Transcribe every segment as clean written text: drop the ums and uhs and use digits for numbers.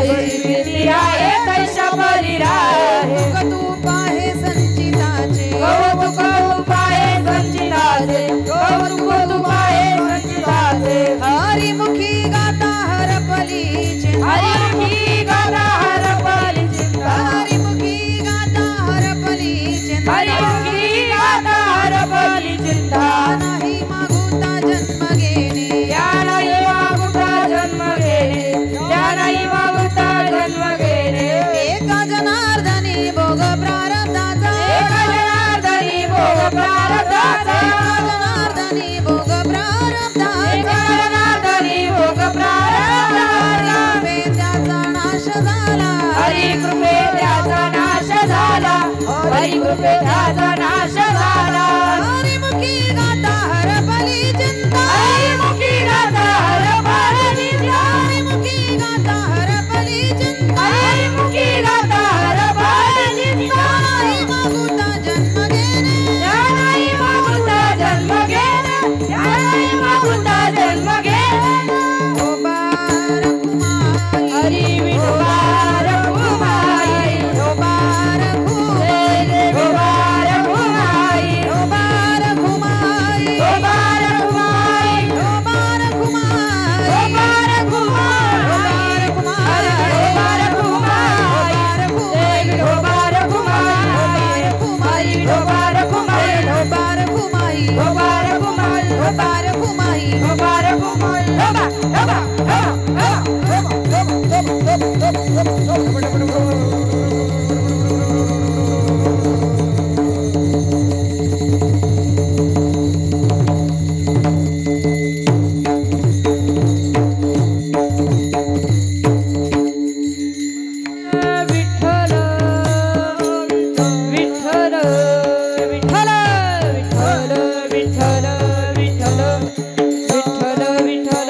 जैसी प्रीती आहे तैशा परी राहे कौतुक आहे संचिताचे कौतुक आहे संचिताचे कौतुक आहे संचिताचे हरिमुखी गाता हरपली चिंता हरिमुखी गाता हरपली चिंता हरिमुखी गाता हरपली चिंता हरिमुखी गाता हरपली चिंता नाही मागुता जन्म घेणे त्या नाही मागुता जन्म घेणे त्या नाही मागुता जन्म घेणे एका जनार्दनी भोग प्रारब्धाचा एका जनार्दनी भोग प्रारब्धाचा एका जनार्दनी भोग प्रारब्धाचा एका जनार्दनी भोग प्रारब्धाचा हरी कृपे त्याचा नाश झाला हरी कृपे त्याचा नाश झाला हरिमुखी गाता हरपली चिंता हरिमुखी गाता हरपली चिंता हरिमुखी गाता हरपली चिंता हरिमुखी गाता हरपली चिंता नाही मागुता जन्म घेणे त्या नाही मागुता जन्म घेणे त्या नाही मागुता जन्म घेणे ओबार कुमारी हरी विठोबार कुमाई ओबार जय गोबार कुमाई ओबार कुमारी गोबार कुमाई ओबार कुमारी गोबार कुमाई ओबार कुमारी गोबार कुमाई हरी गोबार कुमाई ओबार कुमारी गोबार कुमाई ओबार कुमारी गोबार कुमाई हबा हबा विठ्ठल विठ्ठल विठ्ठल विठ्ठल विठ्ठल विठ्ठल विठ्ठल विठ्ठल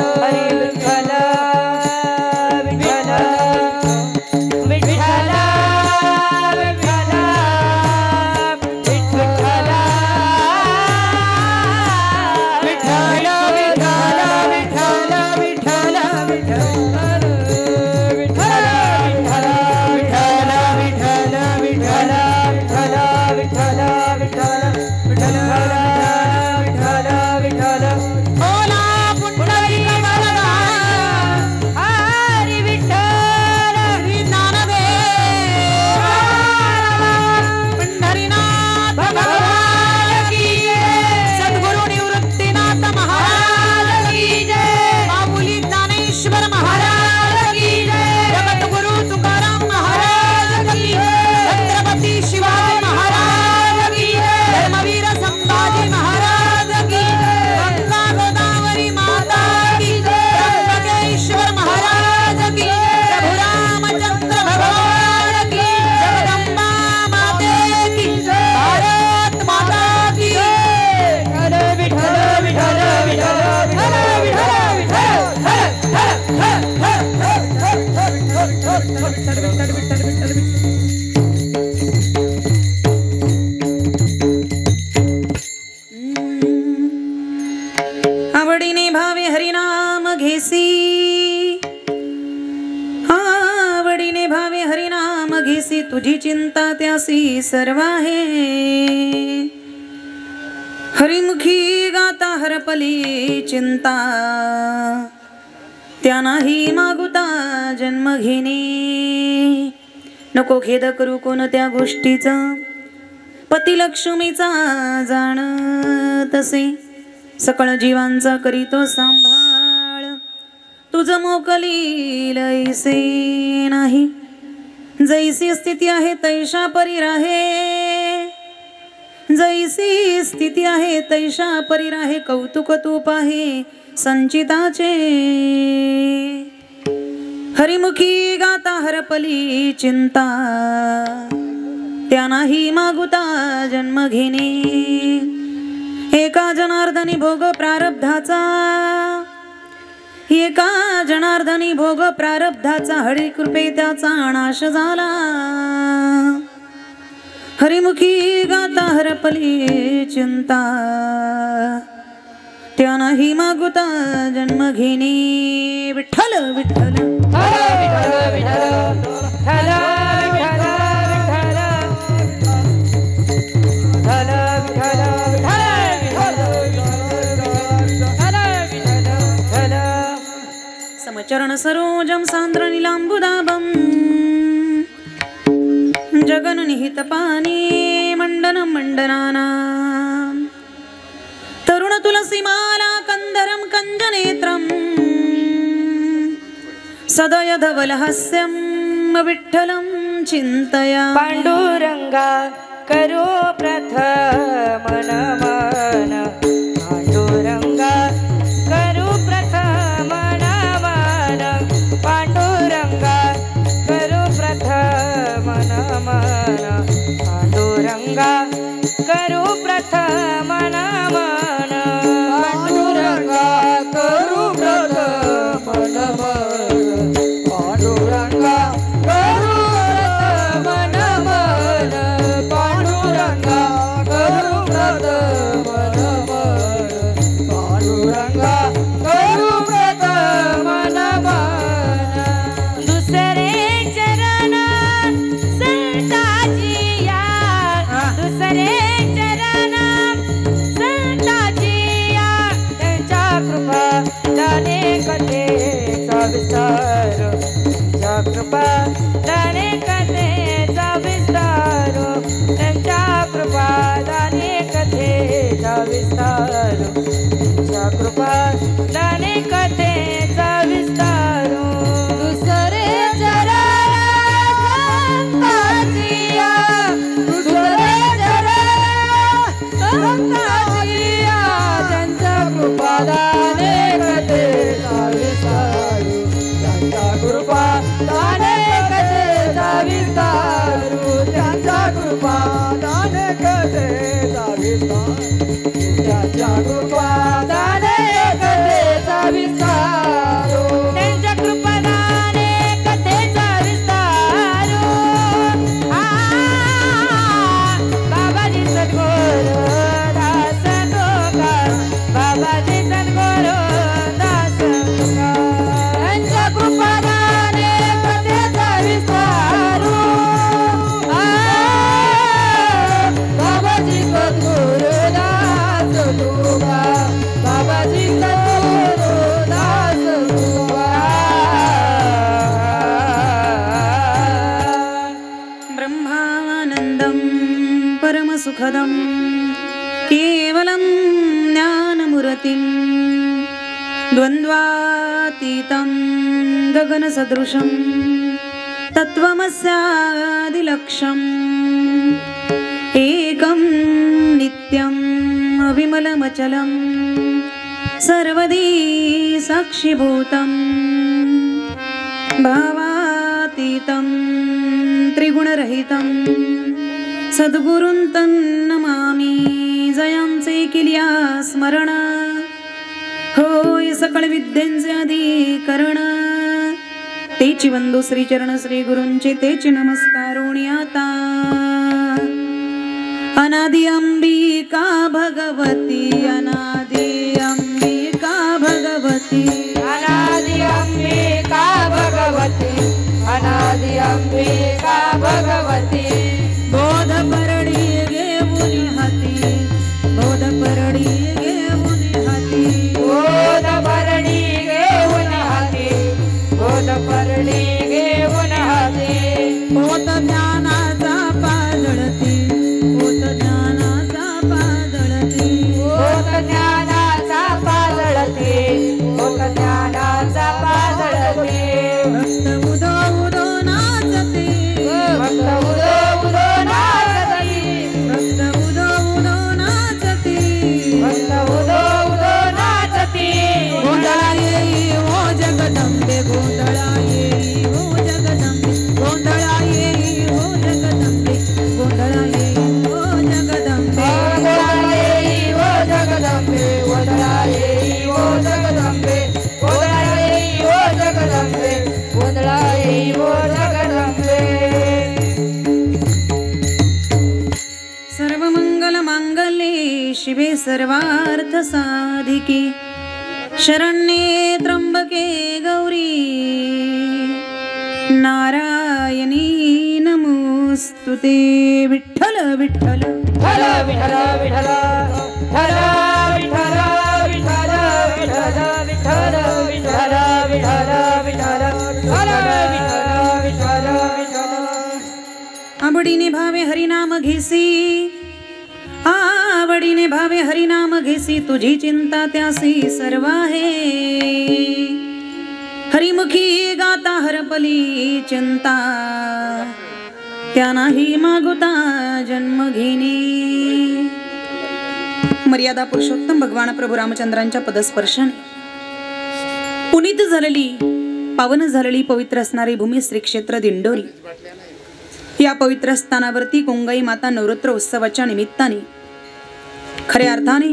हरी विठ्ठल विठ्ठल विठ्ठल विठ्ठल आवडीने भावे हरिनाम घेसी आवडीने भावे हरिनाम घेसी तुझी चिंता त्यासी सर्व आहे हरिमुखी गाता हरपली चिंता त्या नाही मागुता जन्म घेणे नको खेद करू कोणत्या गोष्टीचा पती लक्ष्मीचा जाण तसे सकळ जीवांचा करीतो सांभाळ तुझ मोकलील ऐसे नाही जैसी स्थिती आहे तैशा परी राहे जैसी स्थिती आहे तैशा परी राहे कौतुक तूप आहे संचिताचे हरिमुखी गाता हरपली चिंता त्या नाही मागुता जन्म घेणे एका जनार्दनी भोग प्रारब्धाचा एका जनार्दनी भोग प्रारब्धाचा हरी कृपे त्याचा नाश झाला हरिमुखी गाता हरपली चिंता त्या नाही मागुता जन्म घेणे विठ्ठल विठ्ठल विठ्ठल विठ्ठल सरोजं सान्द्रनीलाम्बुदाभं जगन्निहितपानी मण्डनं मण्डनानां तरुणतुलसीमाला कन्धरं कञ्जनेत्रं सदयधवलहास्यं विठ्ठलं चिन्तया पांडुरंगा करो प्रथम नमन पांडुरंगा करो प्रथम नमन पांडुरंगा करो प्रथम नमन पांडुरंगा करो प्रथम नमन पांडुरंगा करो प्रथम नमन पांडुरंगा करो प्रथम नमन पांडुरंगा करो प्रथम नमन पांडुरंगा करो प्रथम नमन दुसरे चरण संताजिया दुसरे चरण संताजिया त्यांच्या कृपा दाने कथेचा विस्तार त्यांच्या कृपा दाने कथेचा विस्तार त्यांच्या कृपा दाने कथेचा विस्तार त्यांच्या कृपा दाने कथेचा विस्तार दुसरे चरण संताजिया दुसरे चरण संताजिया त्यांच्या कृपा दाने कथेचा विस्तार त्यांच्या कृपा दाने कथेचा विस्तार त्यांच्या कृपा दाने कथेचा विस्तार त्यांच्या कृपा दाने कथेचा विस्तार त्यांच्या कृपा दाने कथेचा विस्तार बाबाजी सद्गुरु दास तुका बाबाजी सद्गुरु दास तुका त्यांच्या कृपा दाने कथेचा विस्तार बाबाजी सद्गुरु दास तुका बाबाजी सद्गुरु दास तुका ब्रह्मानन्दं परमसुखदं केवलं ज्ञानमूर्तिं द्वन्द्वातीतं गगनसदृशं तत्त्वमस्यादिलक्ष्यम् एकं नित्यम् अविमलमचलं सर्वदी साक्षिभूतं भावातीतं त्रिगुणरहितं सद्गुरुं तन्नमामि जयांचे किल्या स्मरण होय सकळ विद्यांचे अधिकरण तेची वंदो श्री चरण श्री गुरूंचे तेची नमस्कारोणी आता अनादि अंबिका भगवती अनादि अंबिका भगवती अनादि अंबिका भगवती अनादि अंबिका भगवती बोध परडी घेऊन हाती बोध परडी घेऊन हाती बोध परडी घेऊन हाती बोध परडी घेऊन हाती होत ज्ञानाचा पाजळती होत ज्ञानाचा पाजळती होत ज्ञानाचा पाजळती होत ज्ञानाचा पाजळती भक्त उदो उदो नाचते भक्त उदो उदो नाचती भक्त उदो उदो नाचते भक्त उदो उदो नाचती गोंधळा येई हो जगदंबे गोंधळा येई हो जगदंबे गोंधळा येई हो जगदंबे गोंधळा येई हो जगदंबे गोंधळा येई हो जगदंबे गोंधळा येई हो जगदंबे गोंधळा येई हो जगदंबे गोंधळा येई हो जगदंबे सर्वमंगल मांगल्ये शिवे सर्वार्थ साधिके शरण्ये त्र्यंबके गौरी नारायणी नमोस्तुते विठ्ठल विठ्ठल विठ्ठल विठ्ठल विठ्ठल विठ्ठल विठ्ठल विठ्ठल विठ्ठल विठ्ठल विठ्ठल विठ्ठल विठ्ठल आवडीने भावे हरिनाम घेसी, आवडीने भावे हरिनाम घेसी, तुझी चिंता त्यासी सर्व आहे. हरिमुखी गाता हरपली चिंता, त्या नाही मागुता जन्म घेणी. मर्यादा पुरुषोत्तम भगवान प्रभू रामचंद्रांच्या पदस्पर्शाने पुनीत झालेली, पावन झालेली, पवित्र असणारी भूमी श्री क्षेत्र दिंडोरी. या पवित्र स्थानावरती कोंगाई माता नवरात्र उत्सवाच्या निमित्ताने खऱ्या अर्थाने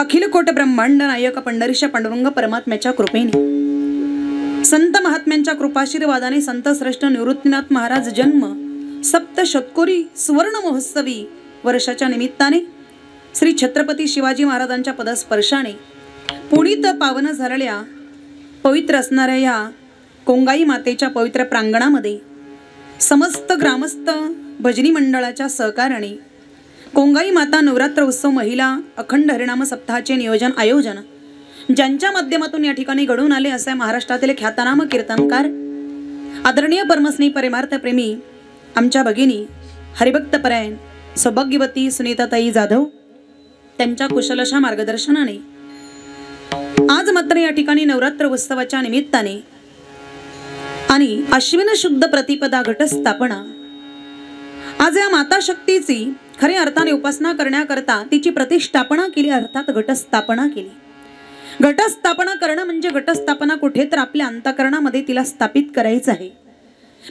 अखिल कोट ब्रह्मांड नायक पंढरीश पांडुरंग परमात्म्याच्या कृपेने, संत महात्म्यांच्या कृपाशीर्वादाने संत श्रेष्ठ निवृत्तीनाथ महाराज जन्म सप्त शतकोरी सुवर्ण महोत्सवी वर्षाच्या निमित्ताने श्री छत्रपती शिवाजी महाराजांच्या पदस्पर्शाने पुनीत पावन झालेल्या पवित्र असणाऱ्या या कोंगाई मातेच्या पवित्र प्रांगणामध्ये समस्त ग्रामस्थ भजनी मंडळाच्या सहकार्याने कोंगाई माता नवरात्र उत्सव महिला अखंड हरिनाम सप्ताहाचे नियोजन आयोजन ज्यांच्या माध्यमातून या ठिकाणी घडून आले असे महाराष्ट्रातील ख्यातनाम कीर्तनकार आदरणीय परमस्नेही परमार्थ प्रेमी आमच्या भगिनी हरिभक्तपरायण सौभाग्यवती सुनीताताई जाधव त्यांच्या कुशलशा मार्गदर्शनाने आज मात्र या ठिकाणी नवरात्र उत्सवाच्या निमित्ताने आणि अश्विन शुद्ध प्रतिपदा घटस्थापना, आज या माता शक्तीची खऱ्या अर्थाने उपासना करण्याकरता तिची प्रतिष्ठापना केली, अर्थात घटस्थापना केली. घटस्थापना करणं म्हणजे घटस्थापना कुठे तर आपल्या अंतःकरणामध्ये तिला स्थापित करायचं आहे.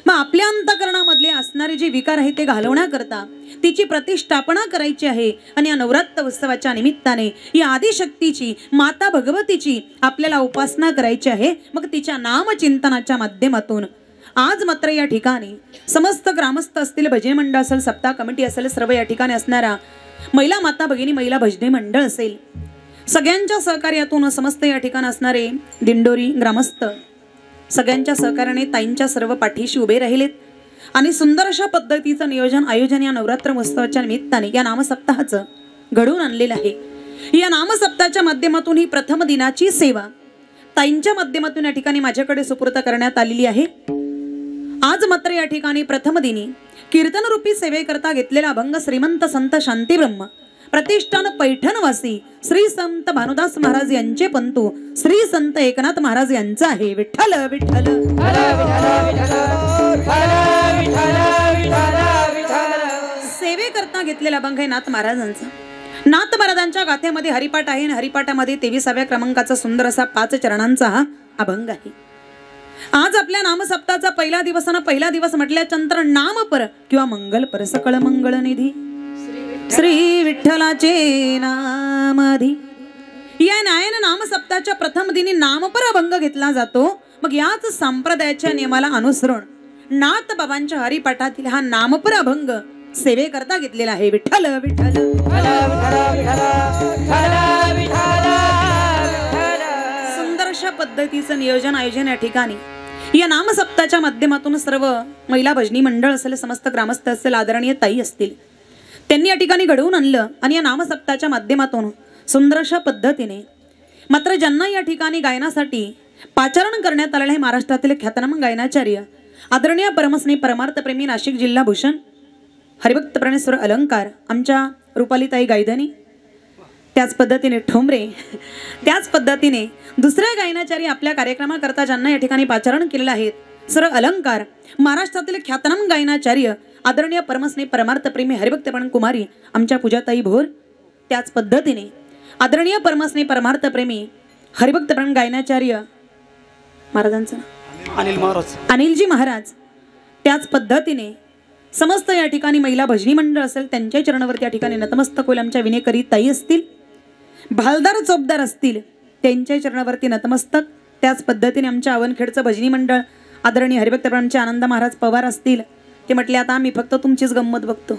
मग आपल्या अंतःकरणामधले असणारे जे विकार आहे ते घालवण्याकरता तिची प्रतिष्ठापना करायची आहे. आणि या नवरात्र उत्सवाच्या निमित्ताने या आदिशक्तीची माता भगवतीची आपल्याला उपासना करायची आहे. मग तिच्या नामचिंतनाच्या माध्यमातून आज मात्र या ठिकाणी समस्त ग्रामस्थ असतील, भजनी मंडळ असेल, सप्ताह कमिटी असेल, सर्व या ठिकाणी असणारा महिला माता भगिनी महिला भजनी मंडळ असेल, सगळ्यांच्या सहकार्यातून समस्त या ठिकाणी असणारे दिंडोरी ग्रामस्थ सगळ्यांच्या सहकार्याने ताईंच्या सर्व पाठीशी उभे राहिलेत आणि सुंदर अशा पद्धतीचं नियोजन आयोजन या नवरात्र महोत्सवाच्या निमित्ताने या नामसप्ताहाचं घडून आणलेलं आहे. या नामसप्ताहाच्या माध्यमातून ही प्रथम दिनाची सेवा ताईंच्या माध्यमातून या ठिकाणी माझ्याकडे सुपूर्द करण्यात आलेली आहे. आज मात्र या ठिकाणी प्रथम दिनी कीर्तन रूपी सेवेकरता घेतलेला अभंग श्रीमंत संत शांतीब्रह्म प्रतिष्ठान पैठणवासी श्री संत भानुदास महाराज यांचे पंतू श्री संत एकनाथ महाराज यांचा आहे. विठ्ठल विठ्ठल सेवेकरता घेतलेला अभंग आहे नाथ महाराजांचा. नाथ महाराजांच्या गाथेमध्ये हरिपाठ आहे आणि हरिपाठामध्ये 23व्या क्रमांकाचा सुंदर असा 5 चरणांचा हा अभंग आहे. आज आपल्या नामसप्ताहाचा पहिला दिवस आणि पहिला दिवस म्हटल्यानंतर नामपर किंवा मंगलपर सकळ मंगळनिधी श्री विठ्ठलाचे नामाधी या नायन नामसप्ताहाच्या प्रथम दिनी नामपर अभंग घेतला जातो. मग याच संप्रदायाच्या नियमाला अनुसरून नाथ बाबांच्या हरिपाठातील हा नामपर अभंग सेवेकरता घेतलेला आहे. विठ्ठल विठ्ठल सुंदर अशा पद्धतीचं नियोजन आयोजन या ठिकाणी या नामसप्ताहाच्या माध्यमातून सर्व महिला भजनी मंडळ असेल, समस्त ग्रामस्थ असेल, आदरणीय ताई असतील, त्यांनी या ठिकाणी घडवून आणलं. आणि या नामसप्ताहाच्या माध्यमातून सुंदर अशा पद्धतीने मात्र ज्यांना या ठिकाणी गायनासाठी पाचारण करण्यात आलेलं आहे महाराष्ट्रातील ख्यातनाम गायनाचार्य आदरणीय परमस्नेही परमार्थ प्रेमी नाशिक जिल्हा भूषण हरिभक्त प्रणेश्वर अलंकार आमच्या रुपालीताई गायधनी, त्याच पद्धतीने ठोंबरे, त्याच पद्धतीने दुसऱ्या गायनाचार्य आपल्या कार्यक्रमाकरता ज्यांना या ठिकाणी पाचारण केलेलं आहे सर अलंकार महाराष्ट्रातील ख्यातनाम गायनाचार्य आदरणीय परमस्नेही परमार्थ प्रेमी हरिभक्तपण कुमारी आमच्या पूजाताई भोर, त्याच पद्धतीने आदरणीय परमस्नेही परमार्थ प्रेमी हरिभक्तपण गायनाचार्य महाराजांचं अनिलजी महाराज, त्याच पद्धतीने समस्त या ठिकाणी महिला भजनी मंडळ असेल त्यांच्या चरणावरती या ठिकाणी नतमस्तक होईल. आमच्या विनेकरी ताई असतील, भालदार चोपदार असतील त्यांच्या चरणावरती नतमस्तक. त्याच पद्धतीने आमच्या अवनखेडचं भजनी मंडळ आदरणीय हरिभक्तपणचे आनंद महाराज पवार असतील, ते म्हटले आता आम्ही फक्त तुमचीच गंमत बघतो.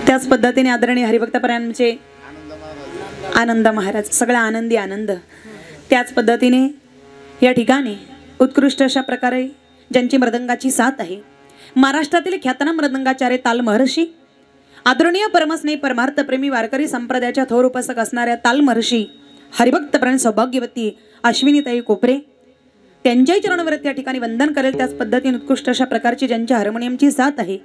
त्याच पद्धतीने आदरणीय हरिभक्तपरांचे आनंद महाराज, सगळा आनंदी आनंद. त्याच पद्धतीने या ठिकाणी उत्कृष्ट अशा प्रकारे ज्यांची मृदंगाची साथ आहे महाराष्ट्रातील ख्यातनाम मृदंगाचार्य ताल महर्षी आदरणीय परमस्नेही परमार्थ प्रेमी वारकरी संप्रदायाच्या थोर उपासक असणाऱ्या ताल महर्षी हरिभक्तपरायण सौभाग्यवती अश्विनीताई कोपरे, त्यांच्याही चरणवरती या ठिकाणी वंदन करेल. त्याच पद्धतीने उत्कृष्ट अशा प्रकारची ज्यांच्या हार्मोनियमची साथ आहे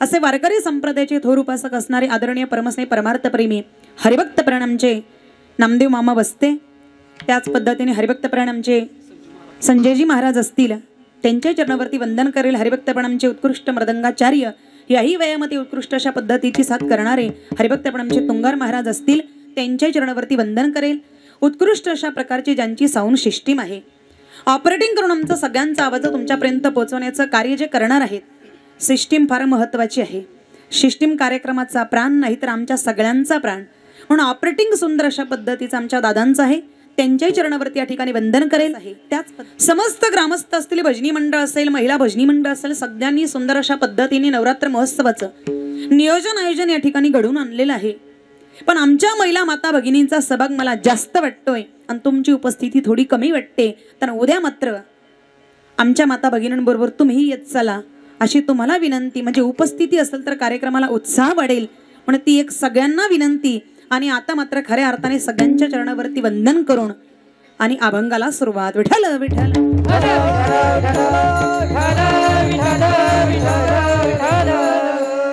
असे वारकरी संप्रदायाचे थोर उपासक असणारे आदरणीय परमस्नेही परमार्थ प्रेमी हरिभक्त प्राणांचे नामदेव मामा बसते. त्याच पद्धतीने हरिभक्त प्राणांचे संजयजी महाराज असतील त्यांच्या चरणावरती वंदन करेल. हरिभक्त प्राणांचे उत्कृष्ट मृदंगाचार्य याही वयामध्ये उत्कृष्ट अशा पद्धतीची साथ करणारे हरिभक्त प्राणांचे तुंगार महाराज असतील त्यांच्या चरणावरती वंदन करेल. उत्कृष्ट अशा प्रकारची ज्यांची साऊंड सिस्टीम आहे ऑपरेटिंग करून आमचं सगळ्यांचा आवाज तुमच्यापर्यंत पोहोचवण्याचं कार्य जे करणार आहेत. सिस्टीम फार महत्त्वाची आहे. सिस्टीम कार्यक्रमाचा प्राण नाही तर आमच्या सगळ्यांचा प्राण म्हणून ऑपरेटिंग सुंदर अशा पद्धतीचं आमच्या दादांचं आहे. त्यांच्याही चरणावरती या ठिकाणी वंदन करेल आहे. त्याच समस्त ग्रामस्थ असतील, भजनी मंडळ असेल, महिला भजनी मंडळ असेल, सगळ्यांनी सुंदर अशा पद्धतीने नवरात्र महोत्सवाचं नियोजन आयोजन या ठिकाणी घडवून आणलेलं आहे. पण आमच्या महिला माता भगिनींचा सहभाग मला जास्त वाटतोय आणि तुमची उपस्थिती थोडी कमी वाटते. तर उद्या मात्र आमच्या माता भगिनींबरोबर तुम्ही येत चला अशी तुम्हाला विनंती. म्हणजे उपस्थिती असेल तर कार्यक्रमाला उत्साह वाढेल म्हणून ती एक सगळ्यांना विनंती. आणि आता मात्र खऱ्या अर्थाने सगळ्यांच्या चरणावरती वंदन करून आणि अभंगाला सुरुवात. विठ्ठल विठ्ठल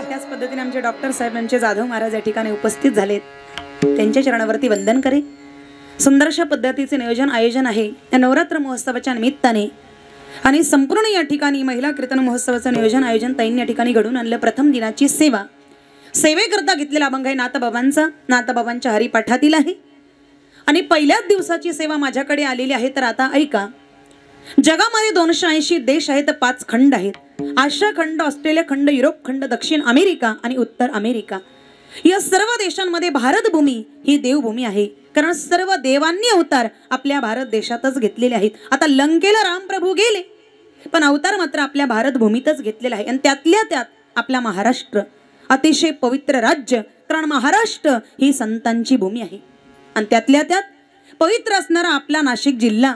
त्याच पद्धतीने आमचे डॉक्टर साहेब यांचे जाधव महाराज या ठिकाणी उपस्थित झालेत. त्यांच्या चरणावरती वंदन करे. सुंदर अशा पद्धतीचे नियोजन आयोजन आहे या नवरात्र महोत्सवाच्या निमित्ताने. आणि संपूर्ण या ठिकाणी महिला कीर्तन महोत्सवाचं नियोजन आयोजन ताईंनी या ठिकाणी घडून आणलं. प्रथम दिनाची सेवा सेवेकरता घेतलेला अभंग आहे नाथबाबांचा. नाथबाबांच्या हरिपाठातील आहे आणि पहिल्याच दिवसाची सेवा माझ्याकडे आलेली आहे. तर आता ऐका. जगामध्ये 280 देश आहेत, 5 खंड आहेत. आशिया खंड, ऑस्ट्रेलिया खंड, युरोप खंड, दक्षिण अमेरिका आणि उत्तर अमेरिका. या सर्व देशांमध्ये भारतभूमी ही देवभूमी आहे. कारण सर्व देवांनी अवतार आपल्या भारत देशातच घेतलेले आहेत. आता लंकेला रामप्रभू गेले पण अवतार मात्र आपल्या भारतभूमीतच घेतलेला आहे. आणि त्यातल्या त्यात आपला महाराष्ट्र अतिशय पवित्र राज्य. कारण महाराष्ट्र ही संतांची भूमी आहे. आणि त्यातल्या त्यात पवित्र असणारा आपला नाशिक जिल्हा.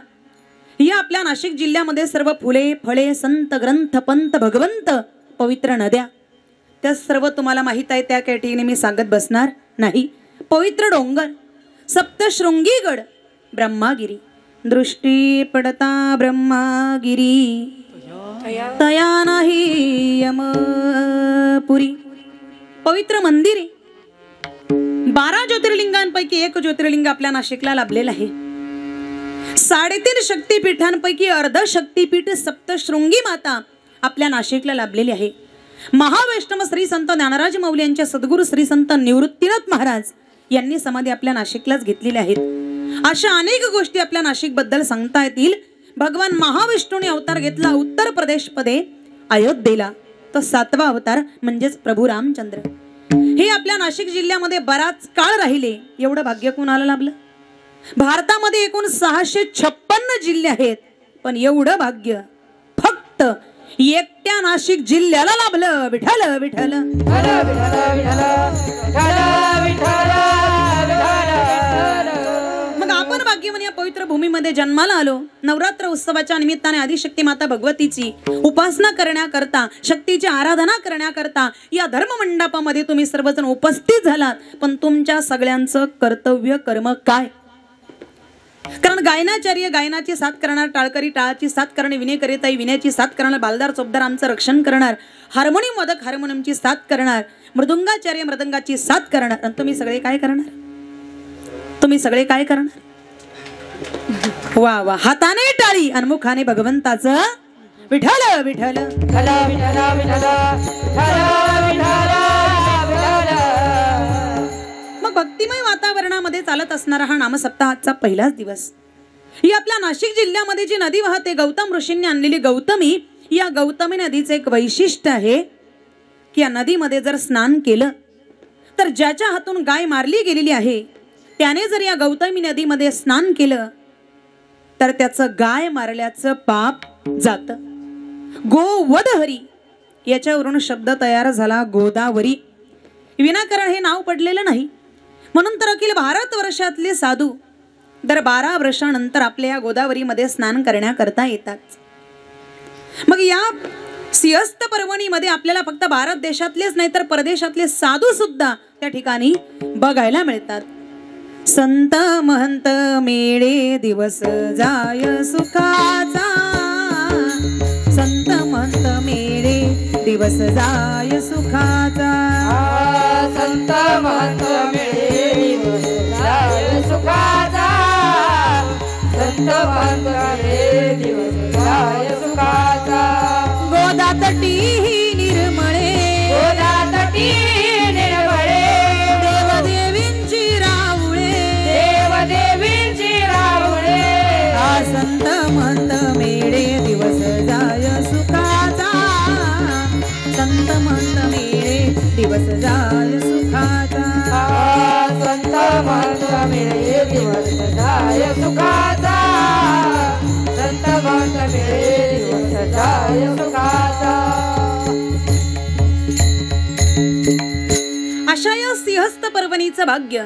या आपल्या नाशिक जिल्ह्यामध्ये सर्व फुले फळे संत ग्रंथ पंत भगवंत पवित्र नद्या त्या सर्व तुम्हाला माहीत आहे. त्या काही ठिकाणी मी सांगत बसणार नाही. पवित्र डोंगर सप्तशृंगीगड ब्रह्मागिरी. दृष्टी पडता ब्रह्मागिरी तया नाही यमपुरी. पवित्र मंदिरे 12 ज्योतिर्लिंगांपैकी एक ज्योतिर्लिंग आपल्या नाशिकला लाभलेलं आहे. 3.5 शक्तिपीठांपैकी अर्ध शक्तिपीठ सप्तशृंगी माता आपल्या नाशिकला लाभलेली आहे. महावैष्णव श्री संत ज्ञानराज माऊली यांच्या सद्गुरू श्री संत निवृत्तीनाथ महाराज यांनी समाधी आपल्या नाशिकलाच घेतलेल्या आहेत. अशा अनेक गोष्टी आपल्या नाशिक बद्दल सांगता येतील. भगवान महाविष्णूने अवतार घेतला उत्तर प्रदेश मध्ये अयोध्येला. तो 7वा अवतार म्हणजेच प्रभू रामचंद्र हे आपल्या नाशिक जिल्ह्यामध्ये बराच काळ राहिले. एवढं भाग्य कोणाला लाभलं? भारतामध्ये एकूण 656 जिल्हे आहेत पण एवढं भाग्य फक्त एकट्या नाशिक जिल्ह्याला लाभलं. विठ्ठल विठ्ठल मग आपण भाग्यवान या पवित्र भूमीमध्ये जन्माला आलो. नवरात्र उत्सवाच्या निमित्ताने आदिशक्ती माता भगवतीची उपासना करण्याकरता, शक्तीची आराधना करण्याकरता या धर्ममंडपामध्ये तुम्ही सर्वजण उपस्थित झालात. पण तुमच्या सगळ्यांचं कर्तव्य कर्म काय? कारण गायनाचार्य गायनाची साथ करणार, टाळकरी टाळाची साथ करणे, विनेकरीताई विण्याची साथ करणार, बालदार चोपदार आमचं रक्षण करणार, हार्मोनियम वादक हार्मोनियमची साथ करणार, मृदुंगाचार्य मृदंगाची साथ करणार. आणि तुम्ही सगळे काय करणार? तुम्ही सगळे काय करणार? वा वा. हाताने टाळी आणि मुखाने भगवंताचं विठ्ठल विठ्ठल. मग भक्तिमय वातावरणामध्ये चालत असणारा हा नामसप्ताहाचा पहिलाच दिवस. ही आपल्या नाशिक जिल्ह्यामध्ये जी नदी वाहते गौतम ऋषींनी आणलेली गौतमी, या गौतमी नदीचं एक वैशिष्ट्य आहे की या नदीमध्ये जर स्नान केलं तर ज्याच्या हातून गाय मारली गेलेली आहे त्याने जर या गौतमी नदीमध्ये स्नान केलं तर त्याचं गाय मारल्याचं पाप जातं. गोवध हरी याच्यावरून शब्द तयार झाला गोदावरी. विनाकारण हे नाव पडलेलं नाही. म्हणून तर अखिल भारत वर्षातले साधू दर 12 वर्षानंतर आपल्या या गोदावरीमध्ये स्नान करण्याकरता येतात. मग या सिंहस्थ पर्वणीमध्ये आपल्याला फक्त भारत देशातलेच नाही तर परदेशातले साधू सुद्धा त्या ठिकाणी बघायला मिळतात. संत महंत मेळे दिवस जाय सुखाचा दिवस जाय सुखाचा संत महंत मिळे दिवस जाय सुखाचा संत महंत मिळे दिवस जाय सुखाचा गोदा तटी निर्मळे गोदा तटी निर्मळे देवदेवींची राऊळे देवदेवींची राऊळे संत महंत मेळे दिवस जाय सुखाचा संत महंत मेळे दिवस जाय सुखाचा संत महंत मिळे दिवस जाय सुखाचा संत महंत मिळे दिवस जाय सुखाचा अशा या सिंहस्थ पर्वणीचं भाग्य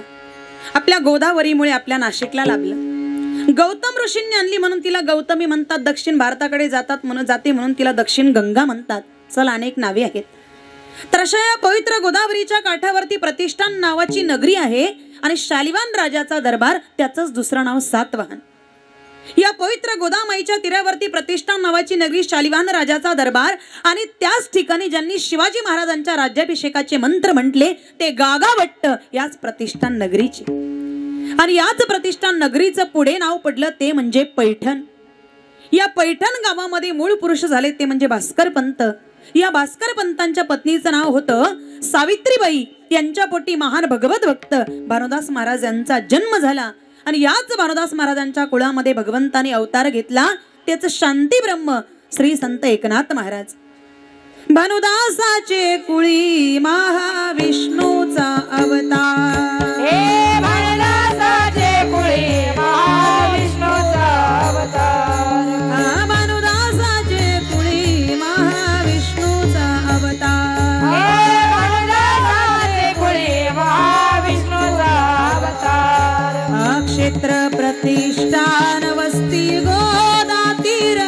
आपल्या गोदावरीमुळे आपल्या नाशिकला लाभलं. गौतम ऋषींनी आणली म्हणून तिला गौतमी म्हणतात. दक्षिण भारताकडे जाते म्हणून तिला दक्षिण गंगा म्हणतात. चला अनेक नावे आहेत. तर अशा या पवित्र गोदावरीच्या काठावरती प्रतिष्ठान नावाची नगरी आहे आणि शालिवाहन राजाचा दरबार, त्याचंच दुसरं नाव सातवाहन. या पवित्र गोदामाईच्या तीरावरती प्रतिष्ठान नावाची नगरी, शालिवाहन राजाचा दरबार आणि त्याच ठिकाणी ज्यांनी शिवाजी महाराजांच्या राज्याभिषेकाचे मंत्र म्हटले ते गागाभट्ट याच प्रतिष्ठान नगरीचे. आणि याच प्रतिष्ठान नगरीचं पुढे नाव पडलं ते म्हणजे पैठण. या पैठण गावामध्ये मूळ पुरुष झाले ते म्हणजे भास्कर पंत. या भास्कर पंतांच्या पत्नीचं नाव होतं सावित्रीबाई. यांच्या पोटी महान भगवत भक्त भानुदास महाराज यांचा जन्म झाला आणि याच भानुदास महाराजांच्या कुळामध्ये भगवंताने अवतार घेतला. त्याच शांती ब्रह्म श्री संत एकनाथ महाराज. भानुदासाचे कुळी महाविष्णूचा अवतार. हे भानुदासाचे कुळी महाविष्णूचा अवतार. भानुदासाचे कुळी महाविष्णूचा अवतार. हे भानुदासाचे कुळी महाविष्णूचा अवतार. क्षेत्र प्रतिष्ठान वस्ती गोदा तीर.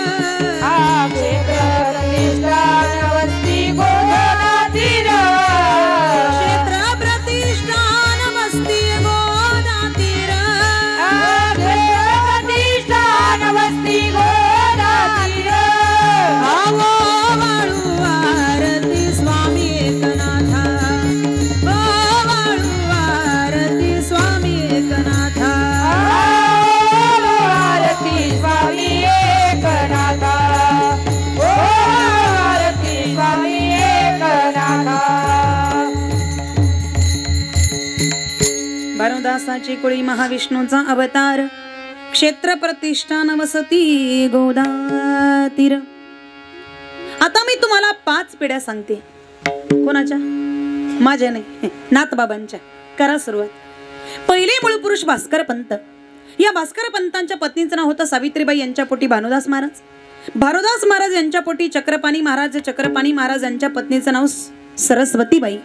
क्षेत्र प्रतिष्ठान वस्ती गोदा तीर. क्षेत्र प्रतिष्ठान वस्ती गोदा तीर. क्षेत्र प्रतिष्ठान वस्ती गोदा तीर. आवो वाळू आरती स्वामी एकनाथा. ओ वाळू आरती स्वामी एकनाथा. आरती स्वामी एकनाथा. ओ आरती स्वामी एकनाथा. भानुदासाची कुळी महाविष्णूचा अवतार. क्षेत्र प्रतिष्ठान वसती गोदा तीर. आता मी तुम्हाला 5 पिढ्या सांगते. कोणाच्या? माझ्या नाही, नाथबाबांच्या. करा सुरुवात. पहिले मूळ पुरुष भास्कर पंत. या भास्कर पंतांच्या पत्नीचं नाव होतं सावित्रीबाई. यांच्या पोटी भानुदास महाराज. भानुदास महाराज यांच्या पोटी चक्रपाणी महाराज. चक्रपाणी महाराज यांच्या पत्नीचं नाव सरस्वतीबाई.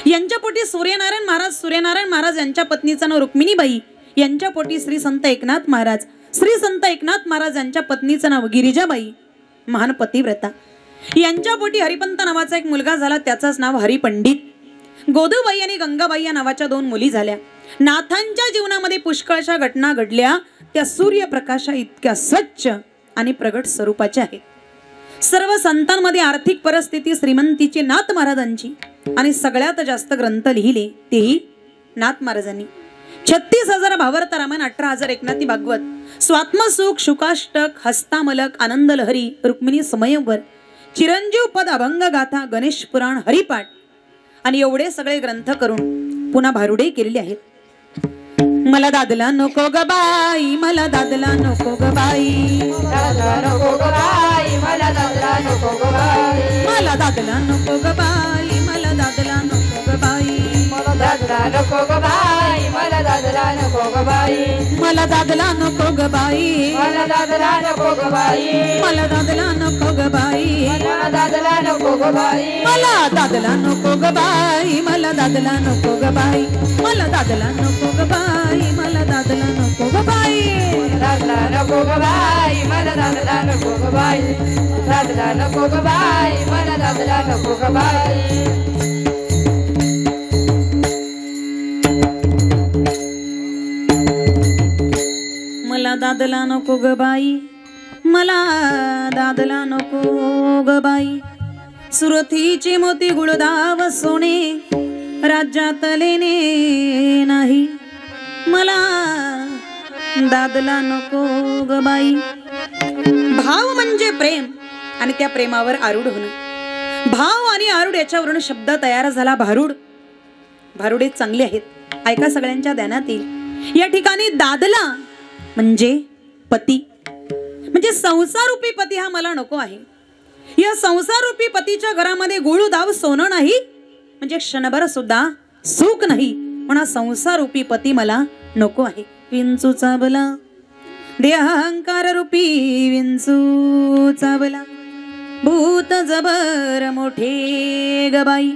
यांच्या पोटी सूर्यनारायण महाराज. सूर्यनारायण महाराज यांच्या पत्नीचं नाव रुक्मिणीबाई. यांच्या पोटी श्री संत एकनाथ महाराज. श्री संत एकनाथ महाराज यांच्या पत्नीचं नाव गिरिजाबाई, महान पतिव्रता. यांच्या पोटी हरिपंत नावाचा एक मुलगा झाला, त्याचंच नाव हरिपंडित. गोदूबाई आणि गंगाबाई या नावाच्या 2 मुली झाल्या. नाथांच्या जीवनामध्ये पुष्कळशा घटना घडल्या. त्या सूर्यप्रकाशा इतक्या स्वच्छ आणि प्रगट स्वरूपाच्या आहेत. सर्व संतांमध्ये आर्थिक परिस्थिती श्रीमंतीची नाथ महाराजांची आणि सगळ्यात जास्त ग्रंथ लिहिले तेही नाथ महाराजांनी. 36,000 भावार्थ रामायण, 18,000 एकनाथी भागवत, स्वात्मसुख, शुकाष्टक, हस्तामलक, आनंद लहरी, रुक्मिणी समयवर, चिरंजीव पद, अभंग गाथा, गणेश पुराण, हरिपाठ आणि एवढे सगळे ग्रंथ करून पुन्हा भारुडे केलेले आहेत. मला दादला नको ग बाई, मला दादला नको ग बाई. दादला नको ग बाई, मला दादला नको ग बाई. मला दादला नको ग बाई, मला दादला नको ग बाई. मला दादला नको ग बाई, मला दादला नको ग बाई. मला दादला नको ग बाई, मला दादला नको ग बाई. मला दादला नको ग बाई. मला दादला नको ग बाई. मला दादला नको ग बाई, मला दादला नको ग बाई. मला दादला नको ग बाई, मला दादला नको ग बाई. दादला नको ग बाई, मला दादला नको ग बाई. दादला नको ग बाई, मला दादला नको ग बाई. मला दादला नको ग बाई, मला दादला नको ग बाई. सुरथीचे मोती गुळदाव सोने राज्यातले ने नाही मला दादला नको ग बाई. भाव म्हणजे प्रेम आणि त्या प्रेमावर आरूढ होणं. भाव आणि आरूढ याच्यावरून शब्द तयार झाला भारूड. भारुडे चांगले आहेत, ऐका सगळ्यांच्या ध्यानात येईल. या ठिकाणी दादला म्हणजे पती, म्हणजे संसारूपी पती हा मला नको आहे. या संसारूपी पतीच्या घरामध्ये गुळदाव सोनं नाही म्हणजे क्षणभर सुद्धा सुख नाही, पण हा संसारूपी पती मला नको आहे. विंचू चावला देहंकार रूपी विंचू चावला भूत जबर मोठे गबाई.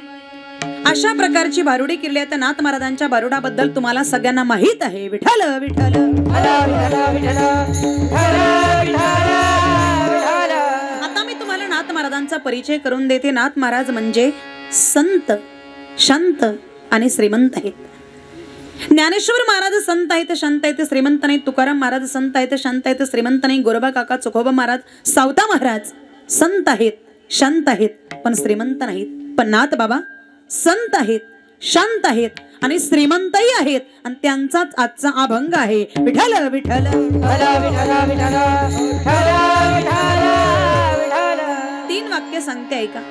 अशा प्रकारची भारुडी किर्ली. तर नाथ महाराजांच्या भारुडाबद्दल तुम्हाला सगळ्यांना माहित आहे. विठ्ठल विठ्ठल. आता मी तुम्हाला नाथ महाराजांचा परिचय करून देते. नाथ महाराज म्हणजे संत, शांत आणि श्रीमंत आहेत. ज्ञानेश्वर महाराज संत आहेत, शांत आहेत, श्रीमंत नाहीत. तुकाराम महाराज संत आहेत, शांत आहेत, श्रीमंत नाही. गोरोबा काका, चोखोबा महाराज, सावता महाराज संत आहेत, शांत आहेत, पण श्रीमंत नाहीत. पण नाथ बाबा संत आहेत, शांत आहेत आणि श्रीमंतही आहेत, आणि त्यांचाच आजचा अभंग आहे. विठ्ठल विठ्ठल. 3 वाक्य सांगते ऐका.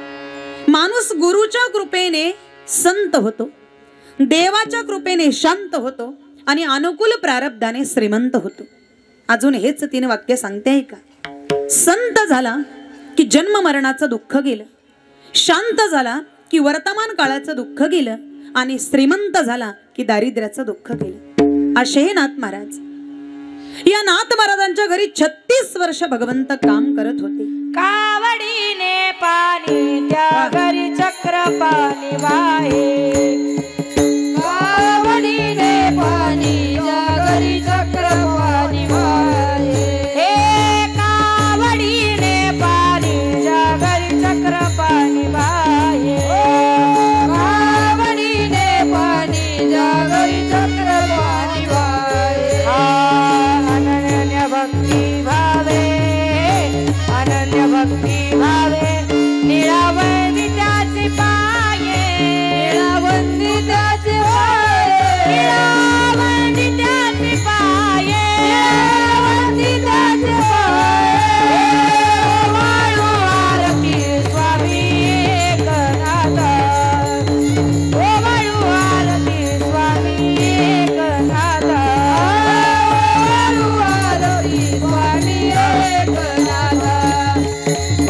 माणूस गुरुच्या कृपेने संत होतो, देवाच्या कृपेने शांत होतो आणि अनुकूल प्रारब्धाने श्रीमंत होतो. अजून हेच 3 वाक्य सांगते ऐका. संत झाला की जन्म मरणाचं दुःख गेलं, शांत झाला की वर्तमान काळाचं दुःख गेलं, आणि श्रीमंत झाला की दारिद्र्याचं दुःख गेलं. असे हे नाथ महाराज. या नाथ महाराजांच्या घरी 36 वर्ष भगवंत काम करत होते. कावडीने पाणी त्या घरी चक्र पाणी वाहे. कावडीने पाणी त्या घरी चक्र पाणी वाहे. हे कावडीने पाणी त्या घरी चक्र पाणी वाहे. कावडीने पाणी त्या घरी चक्र पाणी वाहे. अनन्य भक्ती भावे, अनन्य भक्ती भावे निळावंदी त्याचे पाये. निळावंदी त्याचे पाये. निळावंदी त्याचे पाये. निळावंदी त्याचे पाये. वाळू आरती स्वामी एकनाथा. ओ वाळू आरती स्वामी एकनाथा.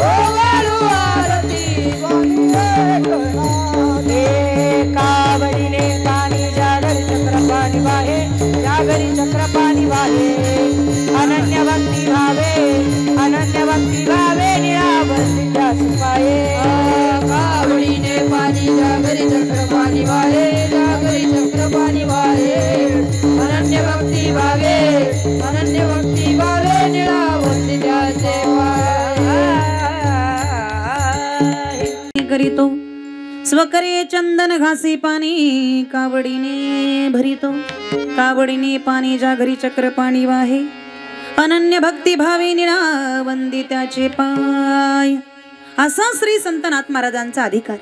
वाळू आरती स्वामी एकनाथा. कावडीने पाणी जागरी चक्र पाणी वाहे. जागरी चक्र पाणी वाहे. अनन्य भक्ती भावे, अनन्य भक्ती भावे निळावंदी त्याचे पाये. कावडीने पाणी जागरी चक्र पाणी वाहे. जागरी चक्र पाणी वाहे. अनन्य भक्ती भावे, अनन्य भक्ती भावे निळावंदी त्याचे पाये. करीतो स्वकरे चंदन घासी पाणी कावडीने भरितो. कावडीने पाणी जागरी चक्र पाणी वाहे. अनन्य भक्ती भावे निळावंदी त्याचे पाय. असा श्री संत नाथ महाराजांचा अधिकार.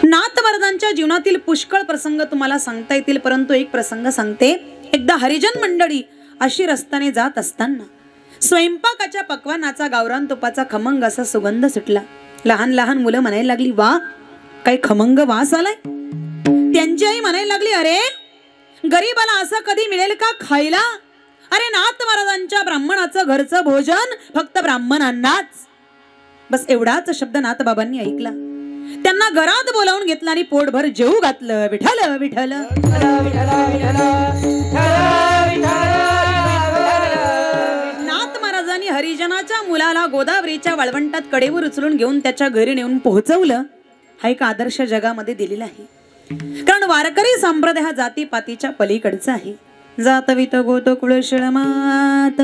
नाथ महाराजांच्या जीवनातील पुष्कळ प्रसंग तुम्हाला सांगता येतील, परंतु एक प्रसंग सांगते. एकदा हरिजन मंडळी अशी रस्त्याने जात असताना स्वयंपाकाच्या पक्वानाचा गावरान तुपाचा खमंग असा सुगंध सुटला. लहान लहान मुलं म्हणायला लागली, वा काही खमंग वास आलाय. त्यांची आई म्हणायला लागली, अरे गरीबाला असं कधी मिळेल का खायला. अरे नाथ महाराजांच्या ब्राह्मणाचं घरचं भोजन फक्त ब्राह्मणांनाच. बस एवढाच शब्द नाथ बाबांनी ऐकला. त्यांना घरात बोलावून घेतलं आणि पोटभर जेवू घातलं. विठ्ठल विठ्ठल. नाथ महाराजांनी हरिजनाच्या मुलाला गोदावरीच्या वाळवंटात कडेवर उचलून घेऊन त्याच्या घरी नेऊन पोहोचवलं. हा एक आदर्श जगामध्ये दिलेला आहे. कारण वारकरी संप्रदाय हा जातीपातीच्या पलीकडचा आहे. जातवित गोत कुळशिळमात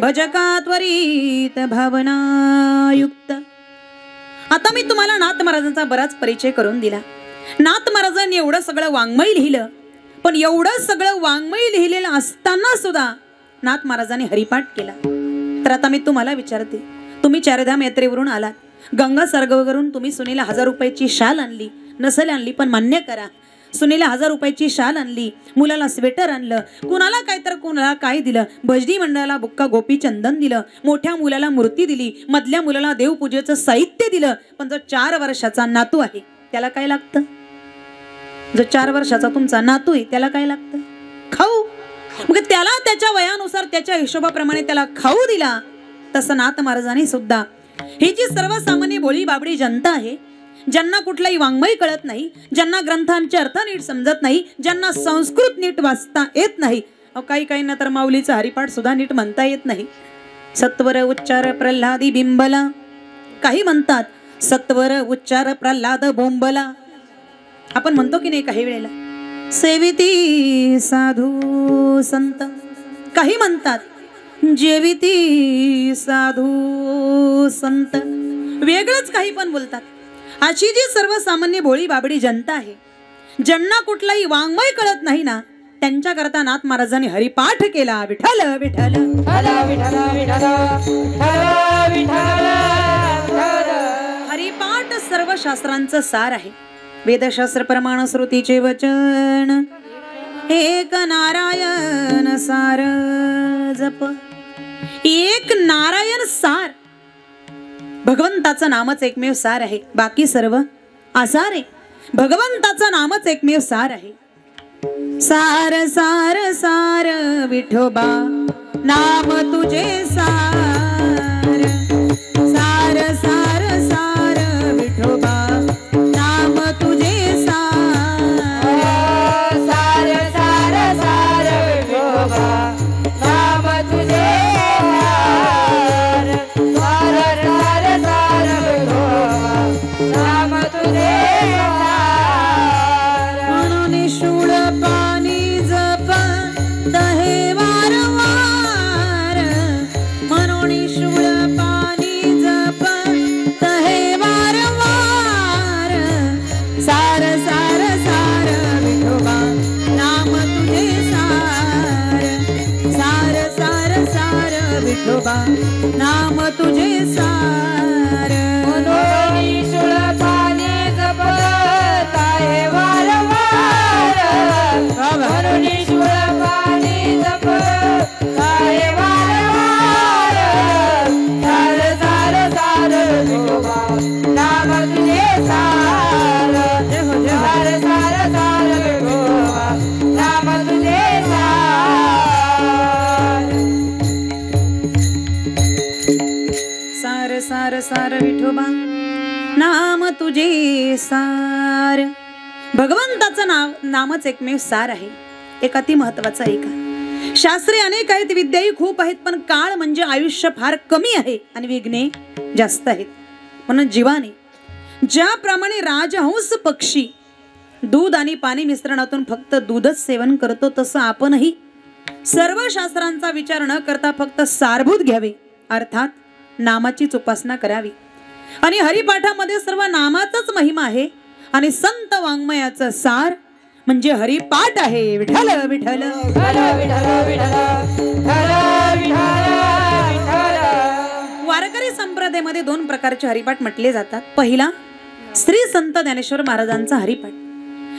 भजका त्वरित भावनायुक्त. आता मी तुम्हाला नाथ महाराजांचा बराच परिचय करून दिला. नाथ महाराजांनी एवढं सगळं वाङ्मय लिहिलं, पण एवढं सगळं वाङ्मय लिहिलेलं असताना सुद्धा नाथ महाराजांनी हरिपाठ केला. तर आता मी तुम्हाला विचारते, तुम्ही चारधाम यात्रेवरून आलात, गंगा सागरवरून तुम्ही सुनेला 1000 रुपयाची शाल आणली, नसेल आणली पण मान्य करा, सुनेला 1000 रुपयाची शाल आणली, मुलाला स्वेटर आणलं, कुणाला काय तर कुणाला काय दिलं, भजनी मंडळाला बुक्का गोपी चंदन दिलं, मोठ्या मुलाला मूर्ती दिली, मधल्या मुलाला देवपूजेचं साहित्य दिलं, पण जो 4 वर्षाचा नातू आहे त्याला काय लागतं? जो 4 वर्षाचा तुमचा नातू आहे त्याला काय लागतं? खाऊ. मग त्याला त्याच्या वयानुसार त्याच्या हिशोबाप्रमाणे त्याला खाऊ दिला. तसं नाथ महाराजांनी सुद्धा ही जी सर्वसामान्य भोळी बाबडी जनता आहे, ज्यांना कुठलाही वाङ्मय कळत नाही, ज्यांना ग्रंथांचे अर्थ नीट समजत नाही, ज्यांना संस्कृत नीट वाचता येत नाही, काही काहींना तर माऊलीचा हरिपाठ सुद्धा नीट म्हणता येत नाही. सत्वर उच्चार प्रल्हादी बिंबला, काही म्हणतात सत्वर उच्चार प्रल्हाद बोंबला. आपण म्हणतो की नाही काही वेळेला सेविती साधू संत, काही म्हणतात जेविती साधू संत, वेगळंच काही पण बोलतात. अशी जी सर्वसामान्य भोळी बाबडी जनता आहे, ज्यांना कुठलाही वाङ्मय कळत नाही ना, त्यांच्या करता नाथ महाराजांनी हरिपाठ केला. विठ्ठल विठ्ठल हरिपाठ सर्व शास्त्रांचं सार आहे. वेदशास्त्र प्रमाण श्रुतीचे वचन, एक नारायण सार जप. एक नारायण सार, भगवंताचं नामच एकमेव सार आहे, बाकी सर्व आसार आहे. भगवंताचं नामच एकमेव सार आहे. सार सार सार विठोबा नाम तुझे सार, सार सार सार विठोबा नाम तुझे सार, सार सार सार विठोबा नाम तुझे सार, सार सार सार विठोबा नाम तुझे सार. म्हणून निशूळ पाणी जप दहे वारंवार, म्हणून निशूळ पाणी जप दहे वारंवार, सार सार सार विठोबा नाम तुझे सार, सार सार सार विठोबा नाम तुझे सार. म्हणून निशूळ पाणी जप दहे वारंवार, म्हणून निशूळ पाणी जप दहे वारंवार, सार सार सार विठोबा नाम तुझे सार, सार सार सार विठोबा नाम तुझे सार, सार सार सार विठोबा नाम तुझे सार. भगवंताचं नामच एकमेव सार आहे. एक अति महत्वाचा एक आहे. शास्त्रे अनेक आहेत, विद्याही खूप आहेत, पण काळ म्हणजे आयुष्य फार कमी आहे आणि विघ्ने जास्त आहेत. म्हणून जीवाने ज्याप्रमाणे राजहंस पक्षी दूध आणि पाणी मिश्रणातून फक्त दूधच सेवन करतो, तसं आपणही सर्व शास्त्रांचा विचार न करता फक्त सारभूत घ्यावे, अर्थात नामाचीच उपासना करावी. आणि हरिपाठामध्ये सर्व नामाचाच महिमा आहे आणि संत वाङ्मयाचं सार म्हणजे हरिपाठ आहे. विठ्ठल विठ्ठल वारकरी संप्रदायामध्ये 2 प्रकारचे हरिपाठ म्हटले जातात. पहिला श्री संत ज्ञानेश्वर महाराजांचा हरिपाठ.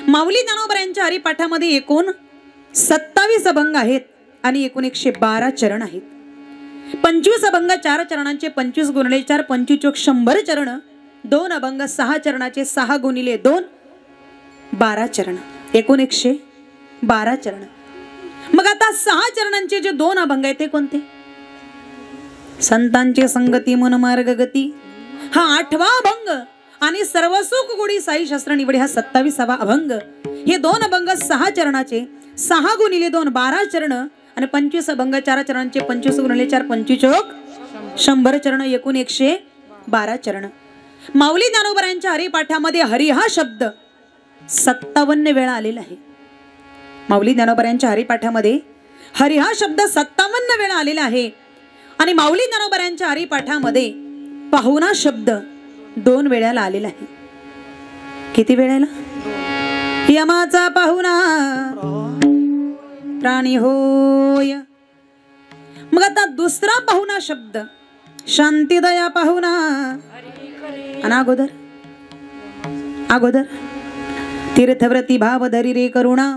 माऊली ज्ञानोबा यांच्या हरिपाठामध्ये एकूण 27 अभंग आहेत आणि एकूण 112 चरण आहेत. 25 अभंग 4 चरणांचे 25 गुणिले 4 25 100 चरण, 2 अभंग 6 चरणाचे 6 गुणिले 2 12 चरण, एकूण 112 चरण. मग आता 6 चरणांचे जे 2 अभंग आहेत ते कोणते? संतांची संगती मन मार्ग गती हा 8वा अभंग आणि सर्वसुख गोडी साई शास्त्र निवडे हा 27वा अभंग. हे 2 अभंग 6 चरणाचे 6 गुणिले 2 12 चरण आणि 25 अभंग 4 चरणांचे 25 गुणिले 4 25 100 चरण, एकूण 112 चरण. माऊली ज्ञानोबा यांच्या हरिपाठामध्ये हरी हा शब्द 57 वेळा आलेला आहे. माऊली ज्ञानोबा यांच्या हरिपाठामध्ये हरी हा शब्द 57 वेळा आलेला आहे. आणि माऊली ज्ञानोबा यांच्या हरिपाठामध्ये पाहुणा शब्द 2 वेळाला आलेला आहे. किती वेळेला? यमाचा पाहुणा प्राणी होय. मग आता दुसरा पाहुणा शब्द शांती दया पाहुणा आणि अगोदर तीर्थव्रती भाव धरी रे करुणा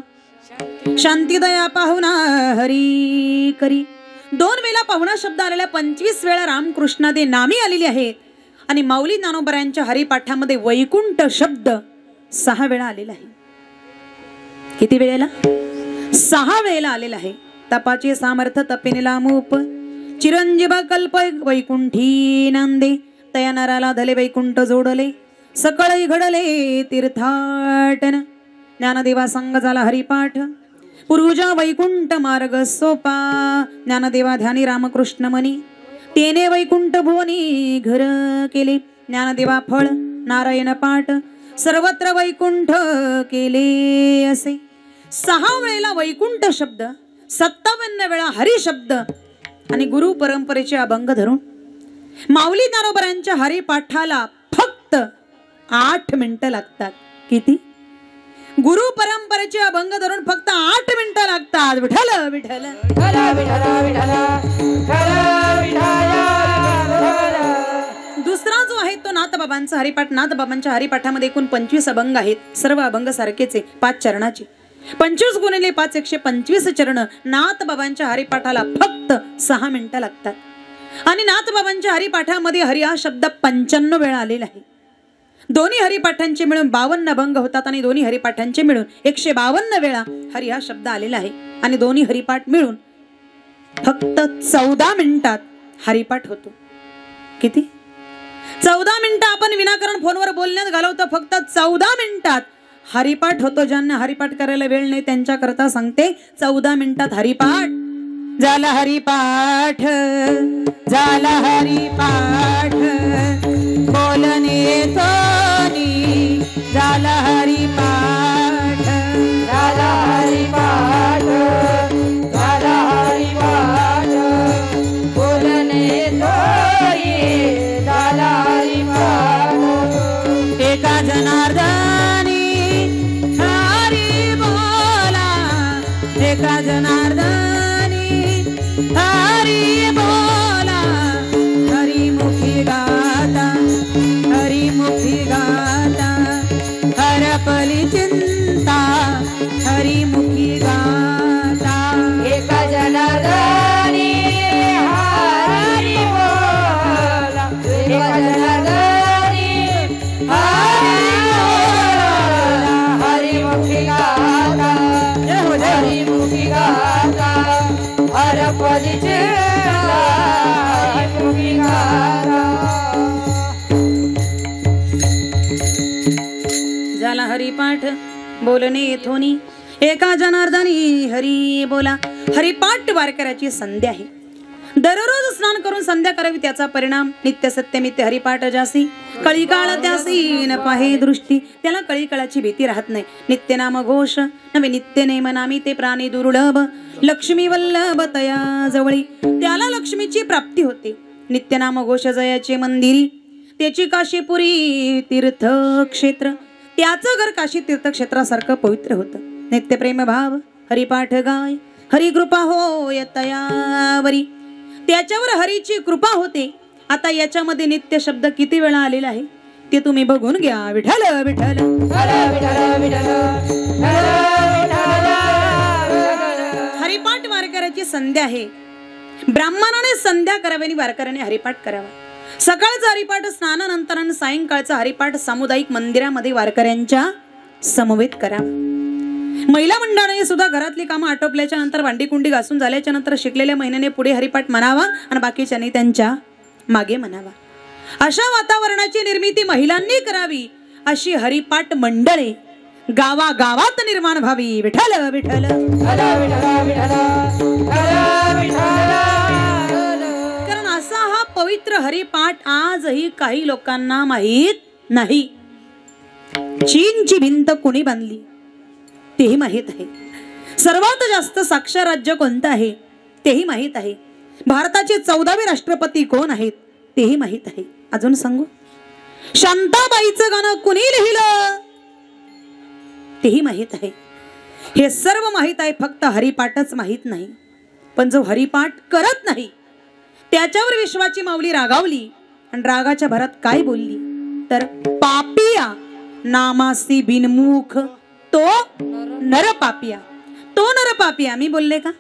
शांती दया पाहुणा हरी करी. 2 वेळा पाहुणा शब्द आलेला 25 वेळा रामकृष्णादे नामी आलेली आहे. आणि माऊली ज्ञानोबरायांच्या हरिपाठामध्ये वैकुंठ शब्द 6 वेळा आलेला आहे. किती वेळेला? 6 वेळेला आलेला आहे. तपाचे सामर्थ्य तपेने लामूप चिरंजीव कल्प वैकुंठी नांदे तया नराला धले वैकुंठ जोडले सकळही घडले तीर्थाटन. ज्ञानदेवा संग झाला हरिपाठ पूर्वजा वैकुंठ मार्ग सोपा. ज्ञानदेवा ध्यानी रामकृष्ण मनी तेने वैकुंठ भुवनी घर केले. ज्ञानदेवा फळ नारायण पाठ सर्वत्र वैकुंठ केले असे. 6 वेळेला वैकुंठ शब्द 57 वेळा हरी शब्द आणि गुरु परंपरेचे अभंग धरून माऊली ज्ञानोबरायांच्या हरिपाठाला फक्त 8 मिनिटं लागतात. किती? गुरु परंपरेचे अभंग धरून फक्त 8 मिनिटं लागतात. विठ्ठल विठ्ठल दुसरा जो आहे तो नाथबाबांचा हरिपाठ. नाथबाबांच्या हरिपाठामध्ये एकूण 25 अभंग आहेत. सर्व अभंग सारखेच आहे 5 चरणाचे. 25 गुणिले 5 125 चरण. नाथबाबांच्या हरिपाठाला फक्त 6 मिनिटं लागतात. आणि नाथबाबांच्या हरिपाठामध्ये हरी हा शब्द 95 वेळा आलेला आहे. दोन्ही हरिपाठांचे मिळून 52 अभंग होतात आणि दोन्ही हरिपाठांचे मिळून 152 वेळा हरी हा शब्द आलेला आहे. आणि दोन्ही हरिपाठ मिळून फक्त 14 मिनिटात हरिपाठ होतो. किती? 14 मिनिटं आपण विनाकारण फोनवर बोलण्यात घालवतो. फक्त 14 मिनिटात हरिपाठ होतो. ज्यांना हरिपाठ करायला वेळ नाही त्यांच्या करता सांगते 14 मिनिटात हरिपाठ झाला. हरिपाठ झाला. हरिपाठ बोलणे थोनी झाला. हरिपाठ झाला. हरिपाठ झाला. हरिपाठ बोलणे थोनी झाला. हरिपाठ एका जनार्दनी हरी बोला. एका जनार्दनी हरी बोला. हरिमुखी गाता हरिमुखी गाता हरपली चिंता हरिमुखी गाता. एका जनार्दनी हरी बोला. एका जनार्दनी हरी बोला. हरिमुखी गाता हरिमुखी गाता हरपली चिंता हरिमुखी गाता. झाला हरिपाठ बोलणे येथोनी एका जनार्दनी हरी बोला. हरिपाठ वारकऱ्याची संध्या आहे. दररोज स्नान करून संध्या करावी त्याचा परिणाम नित्य सत्यमित्य हरिपाठ जासी कळीकाळ त्यासी न पाहे दृष्टी. त्याला कळीकाळाची भीती राहत नाही. नित्यनाम घोष नवे नित्य नेम नामी ते प्राणी दुर्लभ लक्ष्मी वल्लभ तया जवळी. त्याला लक्ष्मीची प्राप्ती होते. नित्यनाम घोष जयाचे मंदिरी त्याची काशीपुरी तीर्थक्षेत्र. त्याचं घर काशी तीर्थक्षेत्रासारखं पवित्र होतं. नित्य प्रेम भाव हरिपाठ गाय हरी कृपा होय तयावरी. त्याच्यावर हरीची कृपा होते. आता याच्यामध्ये नित्य शब्द किती वेळा आलेला आहे ते तुम्ही बघून घ्या. विठ्ठल विठ्ठल हरिपाठ वारकऱ्याची संध्या आहे. ब्राह्मणाने संध्या करावी आणि वारकऱ्याने हरिपाठ करावा. सकाळचा हरिपाठ स्नानानंतर आणि सायंकाळचा हरिपाठ सामुदायिक मंदिरामध्ये वारकऱ्यांच्या समवेत करावा. महिला मंडळाने सुद्धा घरातली कामं आटोपल्याच्या नंतर भांडी कुंडी घासून झाल्याच्या नंतर शिकलेल्या महिन्याने पुढे हरिपाठ म्हणावा आणि बाकीच्यांनी त्यांच्या मागे म्हणावा. अशा वातावरणाची निर्मिती महिलांनी करावी. अशी हरिपाठ मंडळे गावागावात निर्माण व्हावी. विठ्ठल विठ्ठल कारण असा हा पवित्र हरिपाठ आजही काही लोकांना माहीत नाही. चीनची भिंत कोणी बांधली तेही माहीत आहे. सर्वात जास्त साक्षर राज्य कोणतं आहे तेही माहीत आहे. भारताचे 14वे राष्ट्रपती कोण आहेत तेही माहीत आहे. अजून सांगू शांताबाईचं गाणं कुणी लिहिलं तेही माहीत आहे. हे सर्व माहीत आहे. फक्त हरिपाठच माहीत नाही. पण जो हरिपाठ करत नाही त्याच्यावर विश्वाची माऊली रागावली आणि रागाच्या भरात काय बोलली तर पापिया नामासी बिनमुख तो नर पापिया. तो नर पापिया मी बोलले का?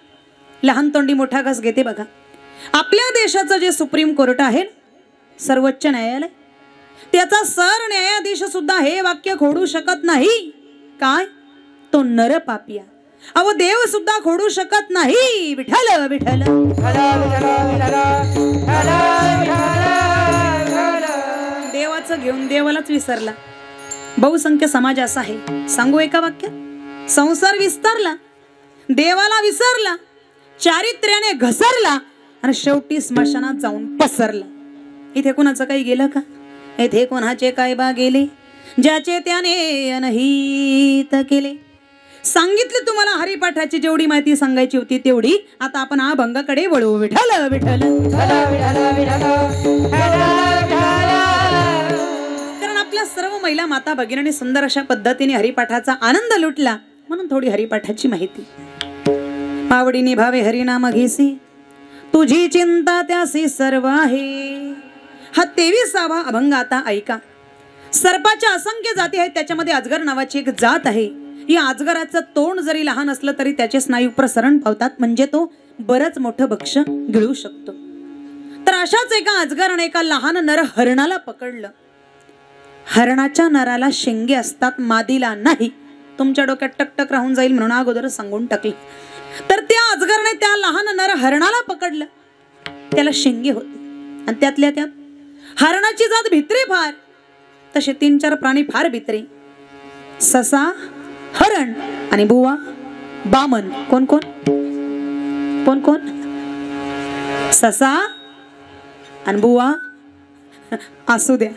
लहान तोंडी मोठा घास घेते बघा. आपल्या देशाचं जे सुप्रीम कोर्ट आहे सर्वोच्च न्यायालय, त्याचा सरन्यायाधीश सुद्धा हे वाक्य खोडू शकत नाही. काय? तो नर पापिया. अहो देव सुद्धा खोडू शकत नाही. विठ्ठल विठ्ठल देवाचं घेऊन देवालाच विसरला. बहुसंख्य समाज असा आहे. सांगू एका वाक्यात, संसार विस्तारला, देवाला विसरला, चारित्र्याने घसरला आणि शेवटी स्मशानात जाऊन पसरला. इथे कोणाचं काही गेलं का? इथे कोणाचे काय बा गेले? ज्याचे त्याने अनहित केले. सांगितले तुम्हाला हरिपाठाची जेवढी माहिती सांगायची होती तेवढी. आता आपण अभंगाकडे वळू. विठ्ठल विठ्ठल. कारण आपल्या सर्व महिला माता भगिनींनी सुंदर अशा पद्धतीने हरिपाठाचा आनंद लुटला, म्हणून थोडी हरिपाठाची माहिती. आवडीने भावे हरिनाम घेसी, तुझी चिंता त्यासी सर्व आहे. हा 23वा अभंग आता ऐका. सर्पाच्या असंख्य जाती आहेत, त्याच्यामध्ये अजगर नावाची एक जात आहे. या अजगराचं तोंड जरी लहान असलं तरी त्याचे स्नायू प्रसरण पावतात, म्हणजे तो बरंच मोठं भक्ष गिळू शकतो. तर अशाच एका अजगराने एका लहान नर हरणाला पकडलं. हरणाच्या नराला शिंगे असतात, मादीला नाही. तुमच्या डोक्यात टकटक राहून जाईल म्हणून अगोदर सांगून टाकले. तर त्या अजगराने त्या लहान नर हरणाला पकडलं. त्याला शिंगे होते आणि त्यातल्या त्यात हरणाची जात भित्री फार. तसे 3-4 प्राणी फार भित्री. ससा, हरण आणि बुवा बामन. कोण कोण कोण कोण? ससा आणि बुवा असू द्या.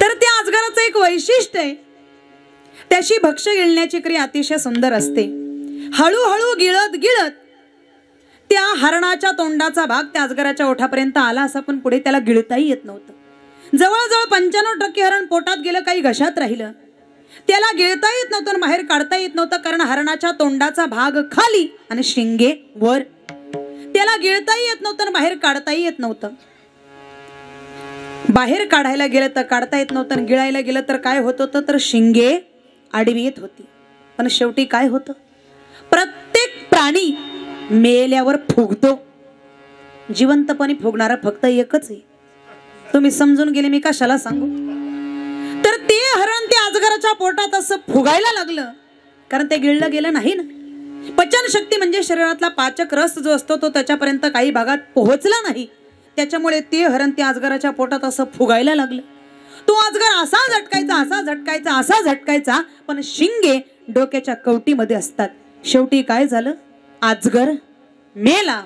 तर त्या अजगराचं एक वैशिष्ट्य आहे, त्याची भक्ष्य गिळण्याची क्रिया अतिशय सुंदर असते. हळूहळू गिळत गिळत त्या हरणाच्या तोंडाचा भाग त्या अजगराच्या ओठापर्यंत आला, असं पण पुढे त्याला गिळताही येत नव्हतं. जवळजवळ 95% हरण पोटात गेलं, काही घशात राहिलं. त्याला गिळता येत नव्हतं आणि बाहेर काढता येत नव्हतं, कारण हरणाच्या तोंडाचा भाग खाली आणि शिंगे वर. त्याला गिळताही येत नव्हतं आणि बाहेर काढताही येत नव्हतं. बाहेर काढायला गेलं तर काढता येत नव्हतं आणि गिळायला गेलं तर काय होत होतं, तर शिंगे आडवी येत होती. पण शेवटी काय होतं, प्रत्येक प्राणी मेल्यावर फुगतो. जिवंतपणे फुगणारा फक्त एकच आहे. तुम्ही समजून गेले मी कशाला सांगू. तर ते हरण त्या अजगराच्या पोटात असं फुगायला लागलं, कारण ते गिळलं गेलं नाही ना. पचन शक्ती म्हणजे शरीरातला पाचक रस जो असतो तो त्याच्यापर्यंत काही भागात पोहोचला नाही. त्याच्यामुळे ते हरण त्या अजगराच्या पोटात असं फुगायला लागलं. तो अजगर असा झटकायचा, असा झटकायचा, असा झटकायचा, पण शिंगे डोक्याच्या कवटीमध्ये असतात. शेवटी काय झालं, अजगर मेला.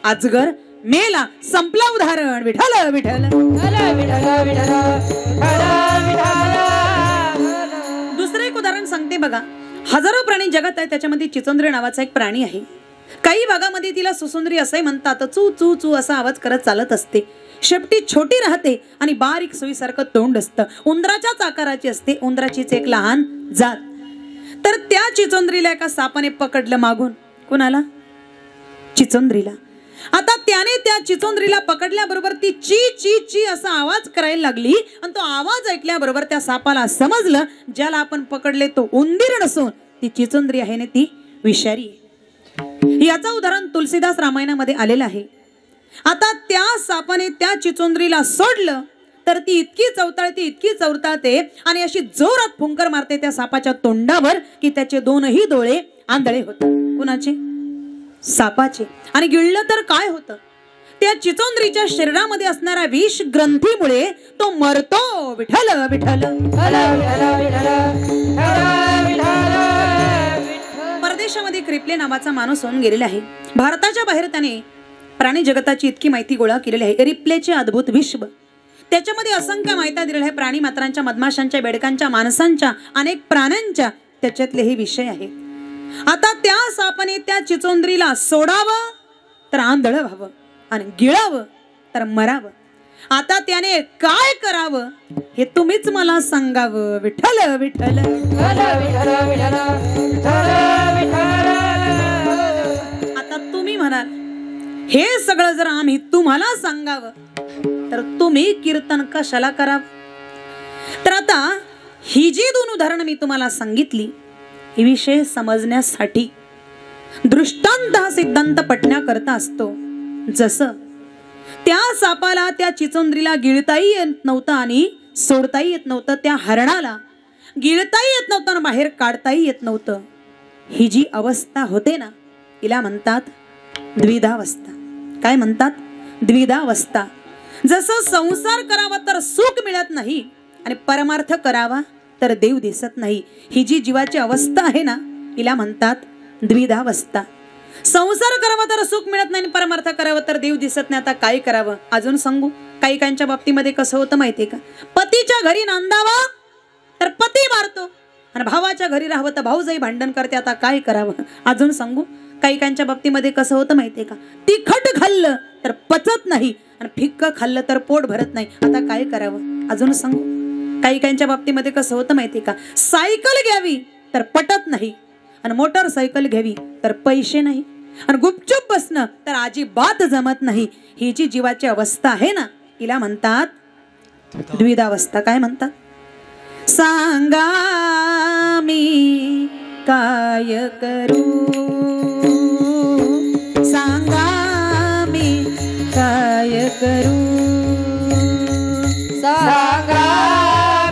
अजगर मेला. संपला उदाहरण. विठ्ठल विठ्ठल. दुसरं एक उदाहरण सांगते बघा. हजारो प्राणी जगात आहे, त्याच्यामध्ये चिचोंद्री नावाचा एक प्राणी आहे. काही भागामध्ये तिला सुसुंद्री असे म्हणतात. चू चू चू असा आवाज करत चालत असते. शेपटी छोटी राहते आणि बारीक सुईसारखं तोंड असतं. उंदराच्याच आकाराची असते. उंदराचीच एक लहान जात. तर त्या चिचोंद्रीला एका सापाने पकडलं मागून. कुणाला? चिचोंद्रीला. आता त्याने त्या चिचोंद्रीला पकडल्याबरोबर ती ची ची ची असा आवाज करायला लागली आणि तो आवाज ऐकल्याबरोबर त्या सापाला समजलं ज्याला आपण पकडले तो उंदीर नसून ती चिचोंद्री आहे ना, ती विषारी आहे. याचं उदाहरण तुलसीदास रामायणामध्ये आलेलं आहे. आता त्या सापाने त्या चिचोंद्रीला सोडलं तर ती इतकी चवताळते आणि अशी जोरात फुंकर मारते त्या सापाच्या तोंडावर की त्याचे 2ही डोळे आंधळे होतात. कुणाचे? सापाचे. आणि गिळलं तर काय होतं, त्या चिचोंद्रीच्या शरीरामध्ये असणाऱ्या विष ग्रंथीमुळे तो मरतो. विठ्ठल विठ्ठल. परदेशामध्ये क्रिपले नावाचा माणूस होऊन गेलेला आहे. भारताच्या बाहेर त्याने प्राणी जगताची इतकी माहिती गोळा केलेली आहे. रिप्लेचे अद्भुत विश्व, त्याच्यामध्ये असंख्य माहिती दिलेल्या आहे. प्राणी मात्रांच्या, मधमाशांच्या, बेडकांच्या, माणसांच्या, अनेक प्राण्यांच्या त्याच्यातले हे विषय आहेत. आता त्या सापाने त्या चिचोंद्रीला सोडावं तर आंधळ व्हावं आणि गिळावं तर मरावं. आता त्याने काय करावं हे तुम्हीच मला सांगावं. विठ्ठल विठ्ठल. आता तुम्ही म्हणाल हे सगळं जर आम्ही तुम्हाला सांगावं तर तुम्ही कीर्तन कशाला करावं. तर आता ही जी दोन उदाहरणं मी तुम्हाला सांगितली ही विषय समजण्यासाठी दृष्टांत हा सिद्धांत पटण्याकरता असतो. जसं त्या सापाला त्या चिचोंद्रीला गिळताही येत नव्हतं आणि सोडताही येत नव्हतं, त्या हरणाला गिळताही येत नव्हतं आणि बाहेर काढताही येत नव्हतं. ही जी अवस्था होते ना हिला म्हणतात द्विधावस्था. काय म्हणतात? द्विधावस्था. जसं संसार करावा तर सुख मिळत नाही आणि परमार्थ करावा तर देव दिसत नाही, ही जी जीवाची अवस्था आहे ना हिला म्हणतात द्विधावस्था. संसार करावा तर सुख मिळत नाही आणि परमार्थ करावा तर देव दिसत नाही. आता काय करावं अजून सांगू. काही काहींच्या बाबतीमध्ये कसं होतं माहितीये का, पतीच्या घरी नांदावा तर पती मारतो आणि भावाच्या घरी राहावं तर भाऊजाई भांडण करते. आता काय करावं अजून सांगू. काही काहींच्या बाबतीमध्ये कसं होतं माहितीये का, तिखट खाल्लं तर पचत नाही आणि फिक्क खाल्लं तर पोट भरत नाही. आता काय करावं अजून सांगू. काही काहींच्या बाबतीमध्ये कसं होतं माहितीये का, सायकल घ्यावी तर पटत नाही आणि मोटरसायकल घ्यावी तर पैसे नाही आणि गुपचूप बसणं तर अजिबात जमत नाही. ही जी जीवाची अवस्था आहे ना हिला म्हणतात द्विधावस्था. काय म्हणतात? सांगा मी काय करू, सांगा मी काय करू, सांगा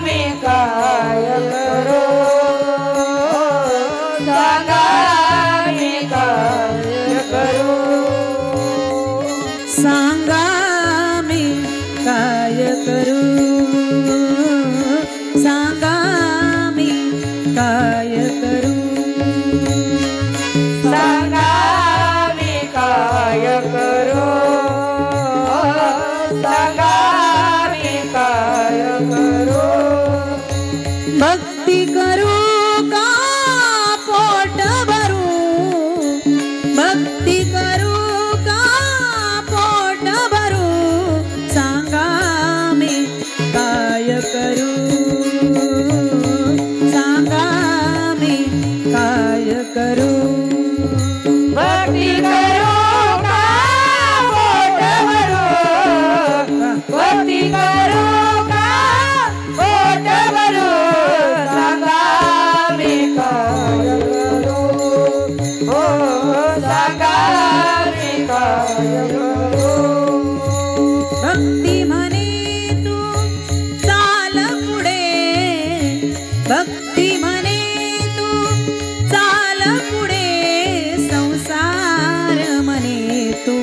मी काय करू, सांगा मी काय करू, सांगा मी काय करू, सांगा मी काय करू, सांगा मी काय करू, सांगा मी काय करू. भक्ती करू का पोट भरू, भक्ती करू का पोट भरू, सांगा मी काय करू, सांगा मी काय करू. भक्ती करू का पोट भरू, भक्ती करू का पोट भरू, सांगा मी काय करू, हो सांगा मी काय करू. भक्ती म्हणे तू चाल पुढे, भक्ती म्हणे तू चाल पुढे, संसार म्हणे तू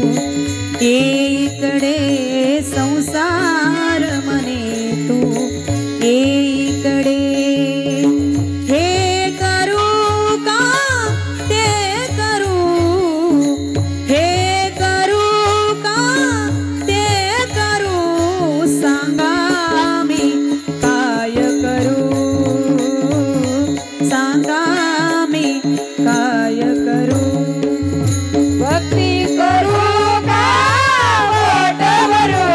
इकडे, संसार म्हणे तू इकडे. हे करू का ते करू, हे करू का ते करू, सांगा मी काय करू, सांगा मी काय करू. भक्ती करू का पोट भरू,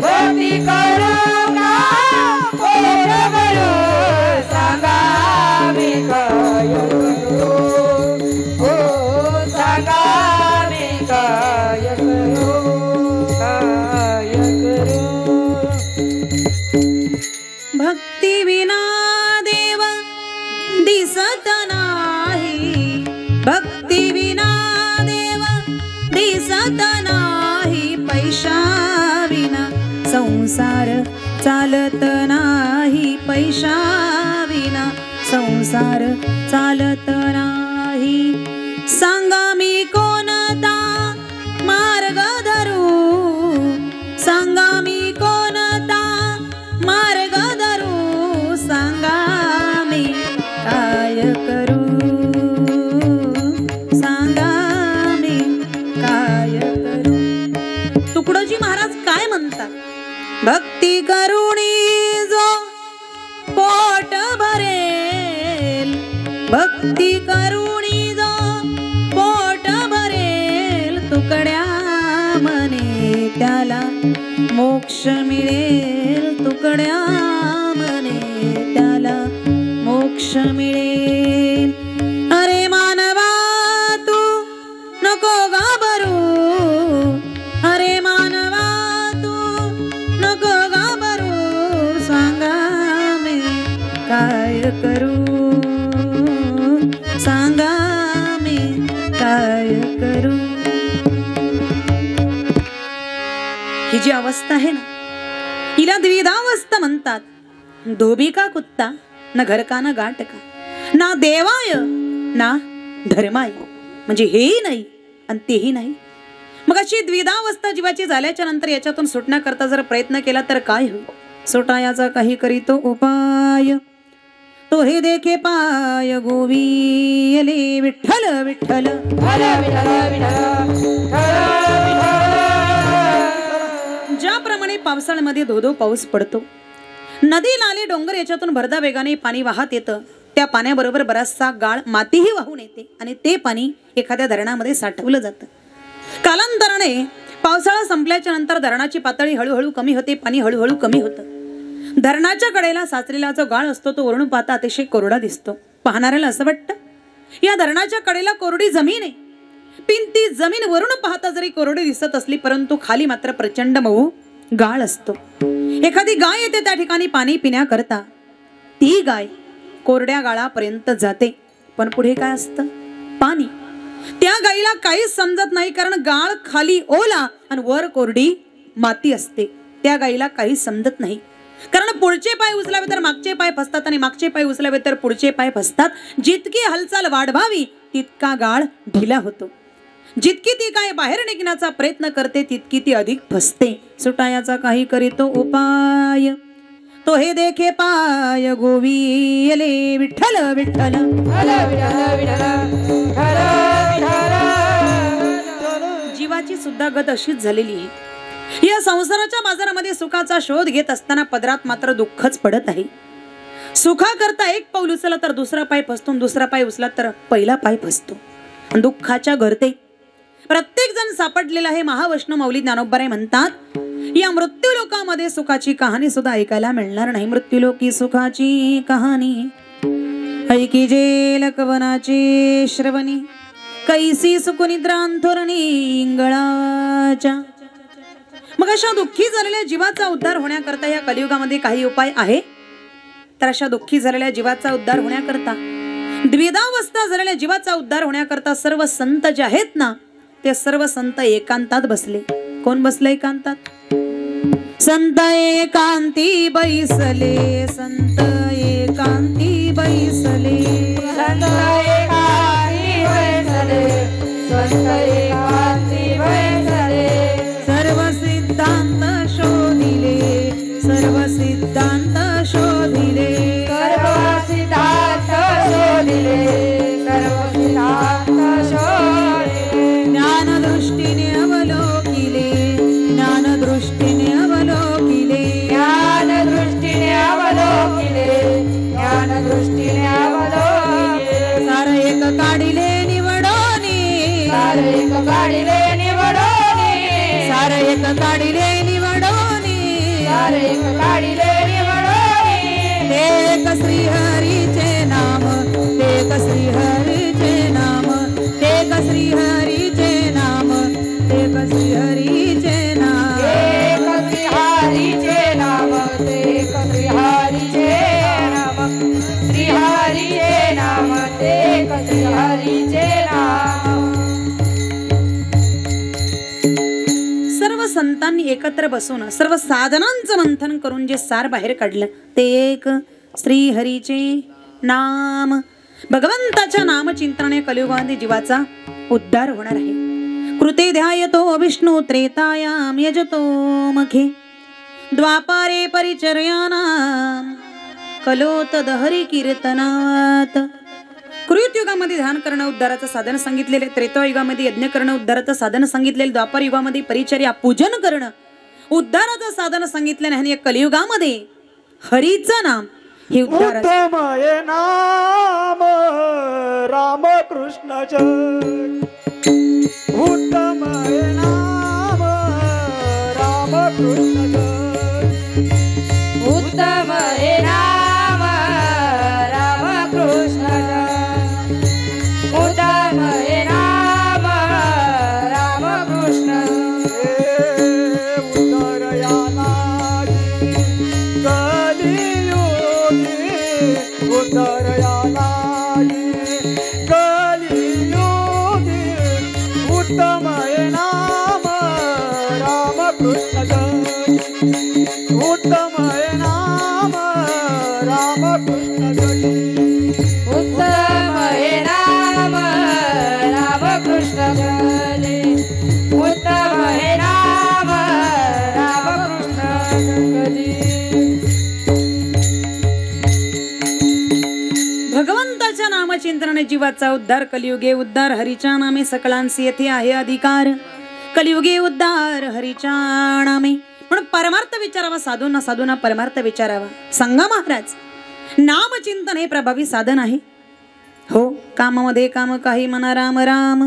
भक्ती करू का पोट भरू, सांगा मी काय करू, हो सांगा मी काय करू, काय करू. भक्ती विना देव दिसत नाही, भक्ती विना देव दिसत नाही, पैशा विना संसार चालत नाही, पैशा विना संसार चालत नाही. सांगा मी कोणता मार्ग धरू, सांगा मी कोणता मार्ग धरू, सांगा मी काय करू, सांगा मी काय करू. तुकडोजी महाराज काय म्हणतात? भक्ती करुणी जो पोट भरेल, भक्ती करुणी जो पोट भरेल, तुकड्या म्हणे त्याला मोक्ष मिळेल, तुकड्या म्हणे त्याला मोक्ष मिळेल. अरे मानवा तू नको घाबरू, अरे मानवा तू नको घाबरू, सांगा जी अवस्था आहे ना, हिला द्विधावस्था म्हणतात. धोबी का कुत्ता, ना घर का ना गाठ का, ना देवाय ना धर्माय. म्हणजे हेही नाही आणि तेही नाही. मग अशी द्विधावस्था जीवाची झाल्याच्या नंतर याच्यातून सुटण्याकरता जर प्रयत्न केला तर काय होईल? सुटायाचा काही करीतो उपाय, तो हे देखे पाय गोविले विठ्ठल विठ्ठल. ज्याप्रमाणे पावसाळ्यामध्ये धोधो पाऊस पडतो, नदी नाले डोंगर याच्यातून भरदा वेगाने पाणी वाहत येतं, त्या पाण्याबरोबर बराचसा गाळ मातीही वाहून येते आणि ते पाणी एखाद्या धरणामध्ये साठवलं जातं. कालांतराने पावसाळा संपल्याच्या नंतर धरणाची पातळी हळूहळू कमी होते, पाणी हळूहळू कमी होतं. धरणाच्या कडेला साचलेला जो गाळ असतो तो वरून पाहता अतिशय कोरडा दिसतो. पाहणाऱ्याला असं वाटतं या धरणाच्या कडेला कोरडी जमीन आहे, पण ती जमीन वरून पाहता जरी कोरडी दिसत असली परंतु खाली मात्र प्रचंड मऊ गाळ असतो. एखादी गाय येते त्या ठिकाणी पाणी पिण्याकरता, ती गाय कोरड्या गाळापर्यंत जाते, पण पुढे काय असतं? पाणी. त्या गायीला काहीच समजत नाही, कारण गाळ खाली ओला आणि वर कोरडी माती असते. त्या गायीला काहीच समजत नाही, कारण पुढचे पाय उचलावे तर मागचे पाय फसतात आणि मागचे पाय उचलावे तर पुढचे पाय फसतात. जितकी हालचाल वाढवावी तितका गाळ ढिला होतो. जितकी ती काय बाहेर निघण्याचा प्रयत्न करते तितकी ती अधिक फसते. सुटायाचा काही करीतो उपाय, तो हे देखे पाय गोविले विठ्ठल विठ्ठल. जीवाची सुद्धा गत अशीच झालेली आहे. या संसाराच्या बाजारामध्ये सुखाचा शोध घेत असताना पदरात मात्र दुःखच पडत आहे. सुखा करता एक पाऊल उचलला तर दुसरा पाय फसतो, दुसरा पाय उचला तर पहिला पाय फसतो. दुःखाच्या गर्ते प्रत्येक जण सापडलेला आहे. महावैष्णव माऊली ज्ञानोबराय म्हणतात, या मृत्यू लोकामध्ये सुखाची कहाणी सुद्धा ऐकायला मिळणार नाही. मृत्यूलोकी सुखाची कहाणी ऐकी जे लकवनाची श्रवणी, कैसी सुखनिद्रांथोरणी इंगळाच्या. मग अशा दुःखी झालेल्या जीवाचा उद्धार होण्याकरता या कलियुगामध्ये काही उपाय आहे? तर अशा दुःखी झालेल्या जीवाचा उद्धार होण्याकरता, द्विधावस्था झालेल्या जीवाचा उद्धार होण्याकरता सर्व संत जे आहेत ना, ते सर्व संत एकांतात बसले. कोण बसले एकांतात? संत एकांती बैसले, संत एकांती बैसले, संत एकांती बैसले, संत एकांती बैसले. सर्व सिद्धांत शोधिले, सर्व सिद्धांत शोधिले, सर्व सिद्धांत शोधिले, सर्व सिद्धांत शोधिले. ज्ञान दृष्टीने अवलोकिले, ज्ञान दृष्टीने अवलोकिले, ज्ञान दृष्टीने अवलोकिले, ज्ञान दृष्टीने अवलोकिले. सार एक काढिले निवडोनी, सार एक काढिले निवडोनी, सार एक काढिले निवडोनी, सार एक काढिले निवडोनी. एक श्री हरीचे नाम, एक श्री हरीचे नाम, एक श्री हरीचे नाम, एक श्री हरीचे नाम, एक श्री हरीचे नाम, एक श्री हरीचे नाम, श्री हरीचे नाम, एक श्री हरीचे नाम. सर्व संतांनी एकत्र बसून सर्व साधनांचं मंथन करून जे सार बाहेर काढलं ते एक श्री हरीचे नाम. भगवंताच्या नामचिंतनाने कलियुगामध्ये जीवाचा उद्धार होणार आहे. कृते ध्यायतो विष्णू त्रेतायाम यजतो मखे, द्वापारे परिचर्यानाम कलोत दहरी कीर्तनात. कृत युगामध्ये ध्यान करणं उद्धाराचं साधन सांगितलेले, त्रेतायुगामध्ये यज्ञ करणं उद्धाराचं साधन सांगितलेले, द्वापार युगामध्ये परिचर्या पूजन करणं उद्धाराचं साधन सांगितलेलं आहे. कलियुगामध्ये हरीचं नाम हे उद्धार. उत्तमय नाम रामकृष्ण जय, उत्तमय नाम रामकृष्ण जय, उत्तम हे नाम रामकृष्ण जय, उत्तम हे नाम रामकृष्ण. उदरयानागी कलियुगी उत्तमय नाम रामकृष्ण जय. उत्तम हे नाम रामकृष्ण गती उत्तम हे नाम रामकृष्ण गती उत्तम हे नाम रामकृष्ण गती भगवंताच्या नामचिंतनाने जीवाचा उद्धार कलियुगे उद्धार हरीच्या नामे सकळांसी येथे आहे अधिकार कलियुगे उद्धार हरीच्या नामे म्हणून परमार्थ विचारावा साधूंना साधूंना परमार्थ विचारावा सांगा महाराज नामचिंतन हे प्रभावी साधन आहे हो कामामध्ये काम काही मना राम राम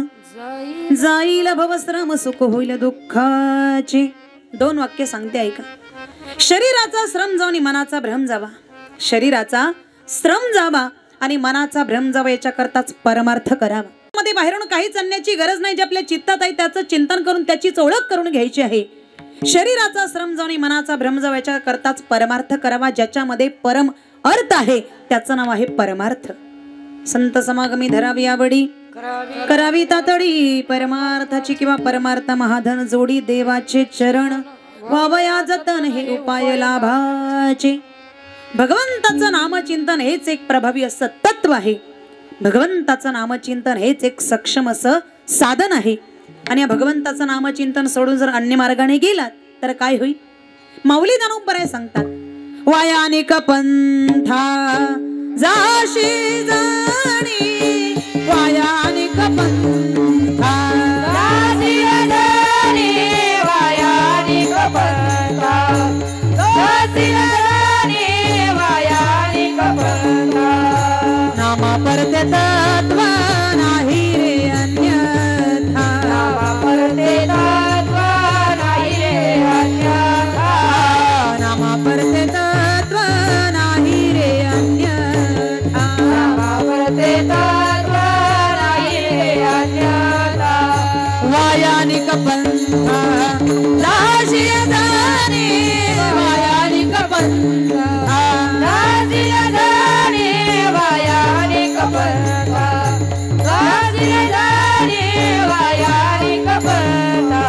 जाईल भवश्रम सुख होईल दुःखाचे 2 वाक्य सांगते ऐका शरीराचा श्रम जावा आणि मनाचा भ्रम जावा शरीराचा श्रम जावा आणि मनाचा भ्रम जावा याच्या करताच परमार्थ करावा मध्ये बाहेरून काहीच आणण्याची गरज नाही जे आपल्या चित्तात आहे त्याचं चिंतन करून त्याचीच ओळख करून घ्यायची आहे शरीराचा श्रम जावा आणि मनाचा भ्रम जावा याच्या करताच परमार्थ करावा ज्याच्यामध्ये परम अर्थ आहे त्याचं नाव आहे परमार्थ संत समागमी धरावी आवडी करावी तातडी परमार्थाची किंवा परमार्थ महाधन जोडी देवाचे चरण वावया जतन हे उपाय लाभाचे भगवंताचं नामचिंतन हेच एक प्रभावी असं तत्व आहे भगवंताचं नामचिंतन हेच एक सक्षम असं साधन आहे आणि या भगवंताचं नामचिंतन सोडून जर अन्य मार्गाने गेलात तर काय होईल माऊली दानोबराय सांगतात वायानिक पंथा जाशी जाणी वायानिक पंथा जाशी जाणी वायानिक पंथा जाशी जाणी वायानिक पंथा नामा परते तत्व नाही रे अन्यथा नामा परते तत्व नाही रे अन्यथा नामा परते तत्व नाही रे अन्यथा नामा परते तत्व नाही रे अन्यथा वायानिक पंथा जाशी जाणी वायानिक पंथा जाशी जाणी वायानिक पंथा जाशी जाणी वायानिक पंथा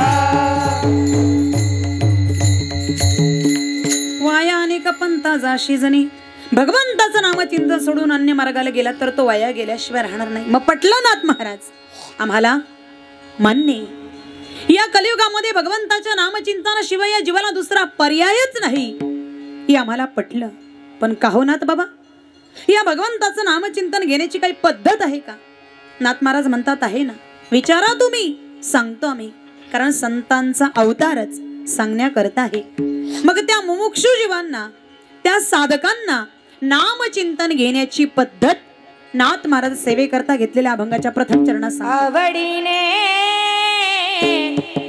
वाया अनेक पंथा जाशी जणी भगवंताचं नामचिंतन सोडून अन्य मार्गाला गेला तर तो वाया गेल्याशिवाय राहणार नाही मग पटलं नाथ महाराज आम्हाला मान्य या कलियुगामध्ये भगवंताच्या नामचिंतनाशिवाय या जीवाला दुसरा पर्यायच नाही हे आम्हाला पटलं पण का हो नाथ बाबा या भगवंताचं नामचिंतन घेण्याची काही पद्धत आहे का नाथ महाराज म्हणतात आहे ना विचारा तुम्ही सांगतो आम्ही कारण संतांचा अवतारच सांगण्याकरता आहे मग त्या मुमुक्षु जीवांना त्या साधकांना नामचिंतन घेण्याची पद्धत नाथ महाराज सेवेकरता घेतलेल्या अभंगाच्या प्रथम चरणात सांगतात. आवडीने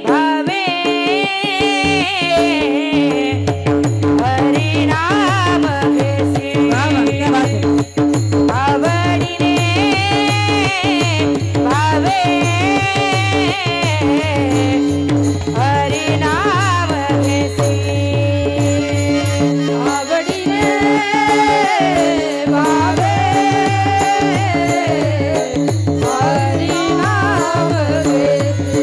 भावे हरी नाम घेसी आवडीने भावे हरी नाम घेसी आवडीने भावे हरी नाम घेसी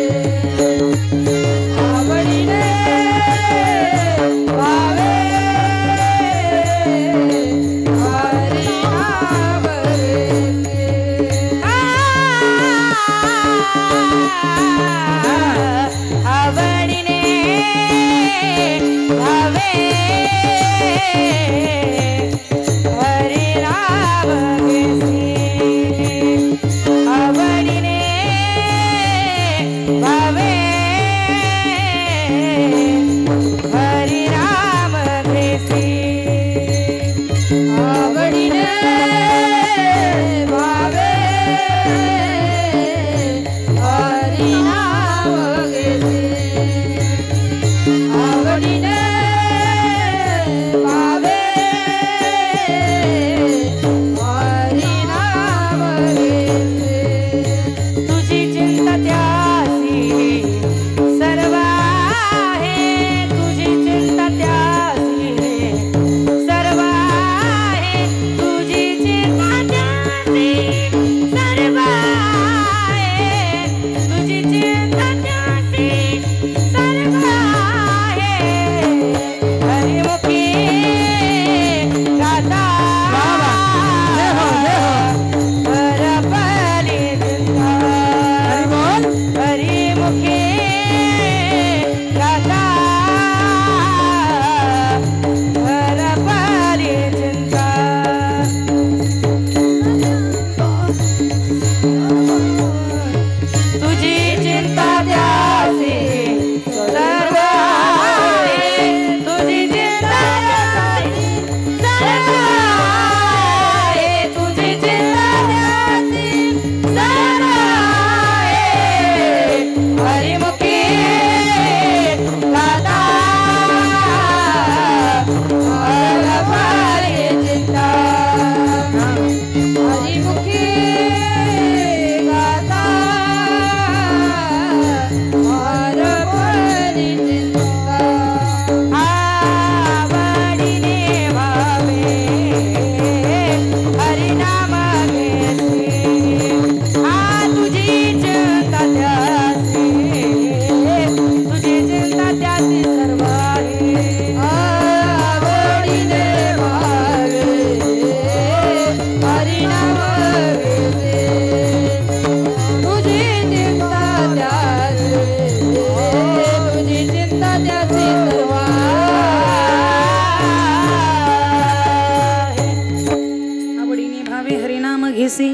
ऐसी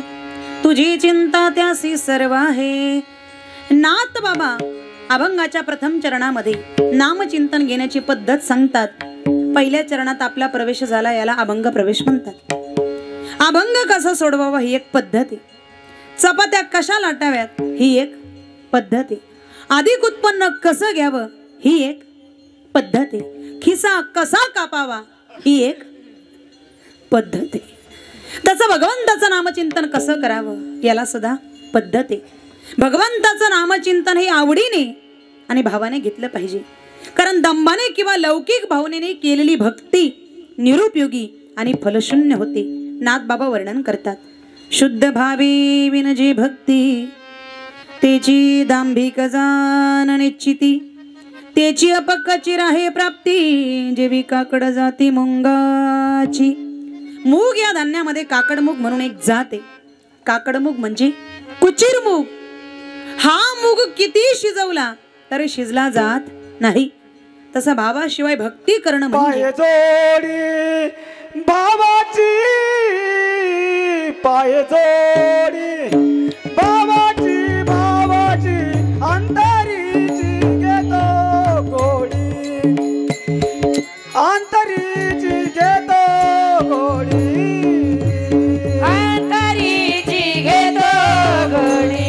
तुझी चिंता त्यासी सर्व आहे. नाथ बाबा अभंगाच्या प्रथम चरणामध्ये नामचिंतन घेण्याची पद्धत सांगतात. पहिल्या चरणात आपला प्रवेश झाला, याला अभंग प्रवेश म्हणतात. अभंग कसा सोडवावा ही एक पद्धत आहे. चपात्या कशा लाटाव्यात ही एक पद्धत आहे. अधिक उत्पन्न कसं घ्यावं ही एक पद्धत आहे. खिसा कसा कापावा ही एक पद्धत आहे. तसं भगवंताचं नामचिंतन कसं करावं याला सुद्धा पद्धत आहे. भगवंताचं नामचिंतन हे आवडीने आणि भावाने घेतलं पाहिजे. कारण दंभाने किंवा लौकिक भावनेने केलेली भक्ती निरुपयोगी आणि फलशून्य होते. नाथ बाबा वर्णन करतात. शुद्ध भावे विनजे भक्ती तेची दांभिक जाण निश्चिती, तेची अपक्काची राहे प्राप्ती, जेवी काकड जाती मुंगाची. मूग या धान्यामध्ये काकडमूग म्हणून एक जात आहे. काकडमूग म्हणजे कुचीर मूग. हा मूग किती शिजवला तरी शिजला जात नाही. तसा भावाशिवाय भक्ती करणं म्हणजे जोडी भावाची, पाय जोडी भावाची, भावाची अंतरीची घेतो गोडी, अंतरीची घेतो गोडी, अंतरीची घेतो गोडी,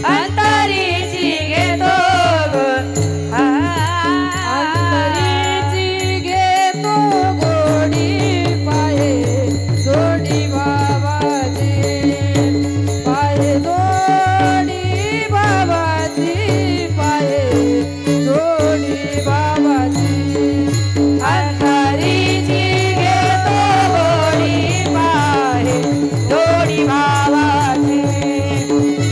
अंतरीची घेतो अंतरीची घेतो गोडी. पाये जोडी बाबाची, पाये जोडी बाबाची, पाये जोडी बाबाची, अंतरीची घेतो गोडी. पाये जोडी बाबाची,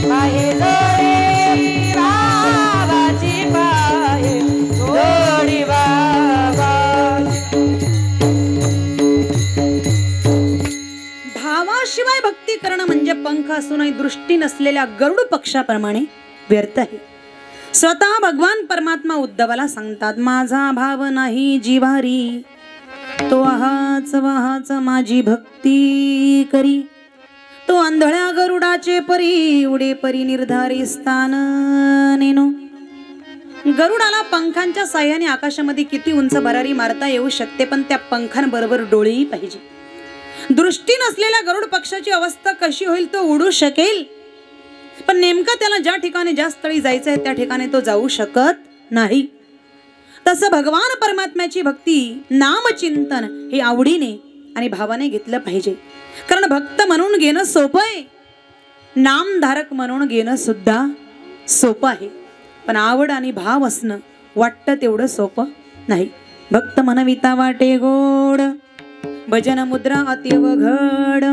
पाये जोडी बाबाची, पाये जोडी बाबाची. भावाशिवाय भक्ती करणं म्हणजे पंख असूनही दृष्टी नसलेल्या गरुड पक्षाप्रमाणे व्यर्थ आहे. स्वतः भगवान परमात्मा उद्धवाला सांगतात, माझा भाव नाही जिव्हारी, तो आहाच वाहाच माझी भक्ती करी. तो आंधळ्या गरुडाचे परी, उडे परी निर्धारी स्थान नेनो. गरुडाला पंखांच्या साह्याने आकाशामध्ये किती उंच भरारी मारता येऊ शकते, पण त्या पंखांबरोबर डोळेही पाहिजे. दृष्टी नसलेल्या गरुड पक्षाची अवस्था कशी होईल? तो उडू शकेल, पण नेमकं त्याला ज्या ठिकाणी ज्या स्थळी जायचं आहे त्या ठिकाणी तो जाऊ शकत नाही. तसं भगवान परमात्म्याची भक्ती नामचिंतन हे आवडीने आणि भावाने घेतलं पाहिजे. कारण भक्त म्हणून घेणं सोपं आहे, नामधारक म्हणून घेणं सुद्धा सोपं आहे, पण आवड आणि भाव असणं वाटतं तेवढं सोपं नाही. भक्त म्हणविता वाटे गोड, भजन मुद्रा अतिवघड,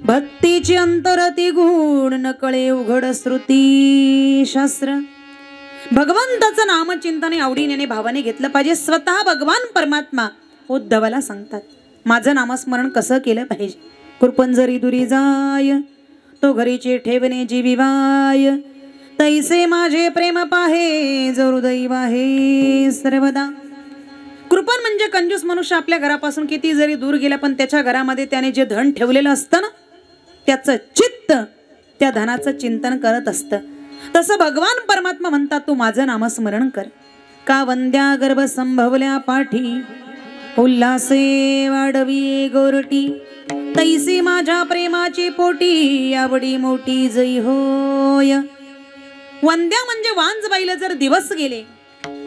भक्तीची अंतरती गुण, नकळे उघड श्रुती शास्त्र. भगवंताचं नामचिंतन आवडीने भावाने घेतलं पाहिजे. स्वतः भगवान परमात्मा उद्धवाला सांगतात, माझं नामस्मरण कसं केलं पाहिजे. कृपण जरी दुरी जाय, तो घरीचे ठेवणे जीविवाय, तैसे माझे प्रेम पाहे, जो हृदय वाहे सर्वदा. कृपण म्हणजे कंजूस मनुष्य आपल्या घरापासून किती जरी दूर गेला, पण त्याच्या घरामध्ये त्याने जे धन ठेवलेलं असतं ना, त्याचं चित्त त्या धनाचं चिंतन करत असतं. तसं भगवान परमात्मा म्हणतात, तू माझं नामस्मरण कर. का वंद्या गर्भ संभवल्या पाठी, उल्हासे वाढवी गोरटी, तैसी माझ्या प्रेमाची पोटी, आवडी मोठी जई होय. वंद्या म्हणजे वांजबाईला जर दिवस गेले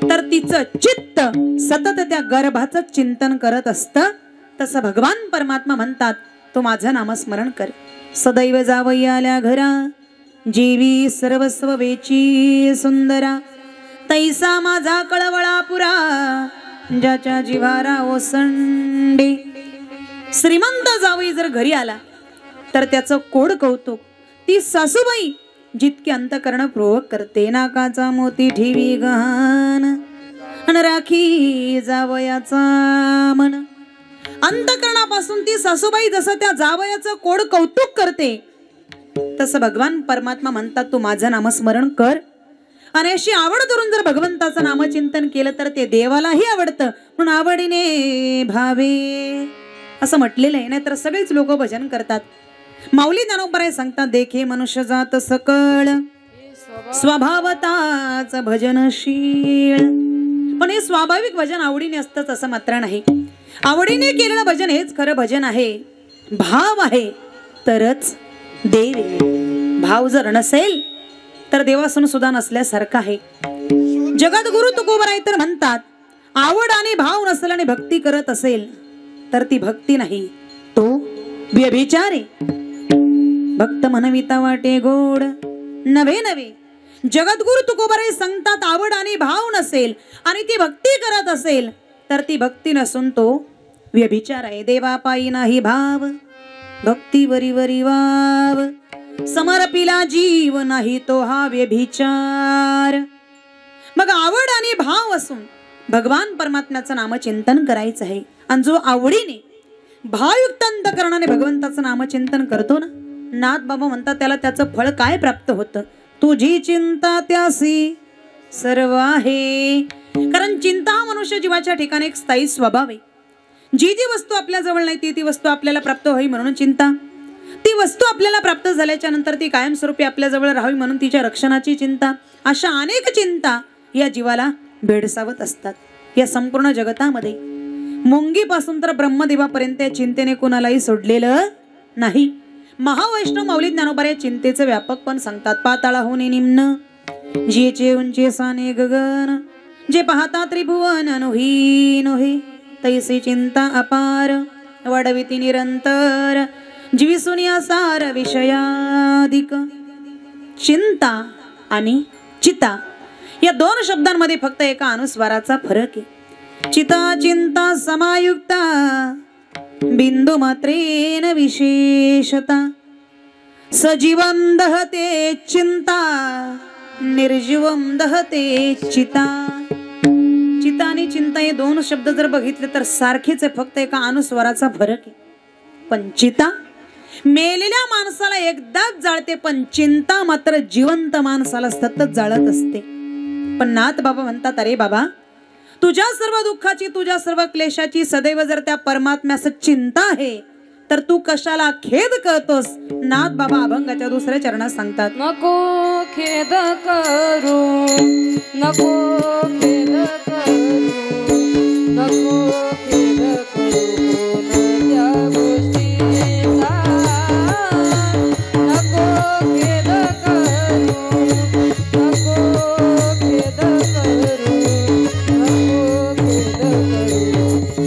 तर तिचं चित्त सतत त्या गर्भाचं चिंतन करत असतं. तसं भगवान परमात्मा म्हणतात, तो माझं नामस्मरण कर. सदैव जावई आल्या घरा, जीवी सर्वस्व वेची सुंदरा, तैसा माझा कळवळा पुरा, ज्याच्या जिव्हारा ओसंडे. श्रीमंत जावई जर घरी आला तर त्याचं कोड कौतुक ती सासूबाई जितके अंतकरण प्रोवक करते. नाकाचा मोती ठेवी गहाण, आणि राखी जावयाचा मन. अंतकरणापासून ती सासूबाई जसं त्या जावयाचं कोड कौतुक करते, तसं भगवान परमात्मा म्हणतात, तू माझं नामस्मरण कर. आणि अशी आवड धरून जर भगवंताचं नामचिंतन केलं तर ते देवालाही आवडतं. म्हणून आवडीने भावे असं म्हटलेलं आहे. नाहीतर सगळेच लोक भजन करतात, माऊली ज्ञानोबराय सांगतात, देखे मनुष्य जात सकळ स्वभावताच भजनशील. पण हे स्वाभाविक भजन आवडीने असतंच असं मात्र नाही. आवडीने केलेलं भजन हेच खरं भजन आहे. भाव आहे तरच देव आहे. भाव जर नसेल तर देवासून सुद्धा नसल्यासारखं आहे. जगद्गुरु तुकोबराय तर म्हणतात, आवड आणि भाव नसेल आणि भक्ती करत असेल तर ती भक्ती नाही, तो व्यभिचार आहे. भक्त म्हणविता वाटे गोड नवे नवे. जगद्गुरु तुकोबराय सांगतात, आवड आणि भाव नसेल आणि ती भक्ती करत असेल तर ती भक्ती नसून तो व्यभिचार आहे. देवापायी नाही भाव भक्ती वरी वरी वाव. समर्पिला जीव नाही तो हा व्यभिचार. मग आवड आणि भाव असून भगवान परमात्म्याचं नामचिंतन करायचं आहे. आणि जो आवडीने भावयुक्त अंतकरणाने भगवंताचं नामचिंतन करतो ना, नाथ बाबा म्हणतात त्याला त्याचं फळ काय प्राप्त होतं. तुझी चिंता त्यासी सर्व आहे. कारण चिंता हा मनुष्य जीवाच्या ठिकाणी एक स्थायी स्वभाव आहे. जी जी वस्तू आपल्या जवळ नाही ती वस्तू आपल्याला प्राप्त होई म्हणून चिंता. ती वस्तू आपल्याला प्राप्त झाल्याच्या नंतर ती कायमस्वरूपी आपल्या जवळ राहावी म्हणून तिच्या रक्षणाची चिंता. अशा अनेक चिंता या जीवाला भेडसावत असतात. या संपूर्ण जगतामध्ये मुंगीपासून तर ब्रह्मदेवापर्यंत या चिंतेने कोणालाही सोडलेलं नाही. महावैष्णव माऊली ज्ञानोबराय चिंतेचं व्यापक पण सांगतात. पाताळाहून निम्न जेचे उंचे साने गगन, जे पाहता त्रिभुवन नोही नोहे, तैसे चिंता अपार वाढविती निरंतर, जीविसुनी असार विषयाधिक. चिंता आणि चिता या दोन शब्दांमध्ये फक्त एका अनुस्वाराचा फरक आहे. चिता चिंता समायुक्ता बिंदू मात्रेन विशेषता, सजीवं दहते चिंता निर्जीवं दहते चिता. चिता आणि चिंता हे दोन शब्द जर बघितले तर सारखेच आहे, फक्त एका अनुस्वाराचा फरक आहे. पण चिता मेलेल्या माणसाला एकदाच जाळते, पण चिंता मात्र जिवंत माणसाला सतत जाळत असते. पण नाथ बाबा म्हणतात, अरे बाबा, तुझ्या सर्व दुःखाची तुझ्या सर्व क्लेशाची सदैव जर त्या परमात्म्याचं चिंता आहे तर तू कशाला खेद करतोस. नाथ बाबा अभंगाच्या दुसऱ्या चरणात सांगतात, नको खेद करू, नको खेद करू, नको खेद करू कोणत्या गोष्टीचा, नको खेद करू, नको खेद करू, नको खेद करू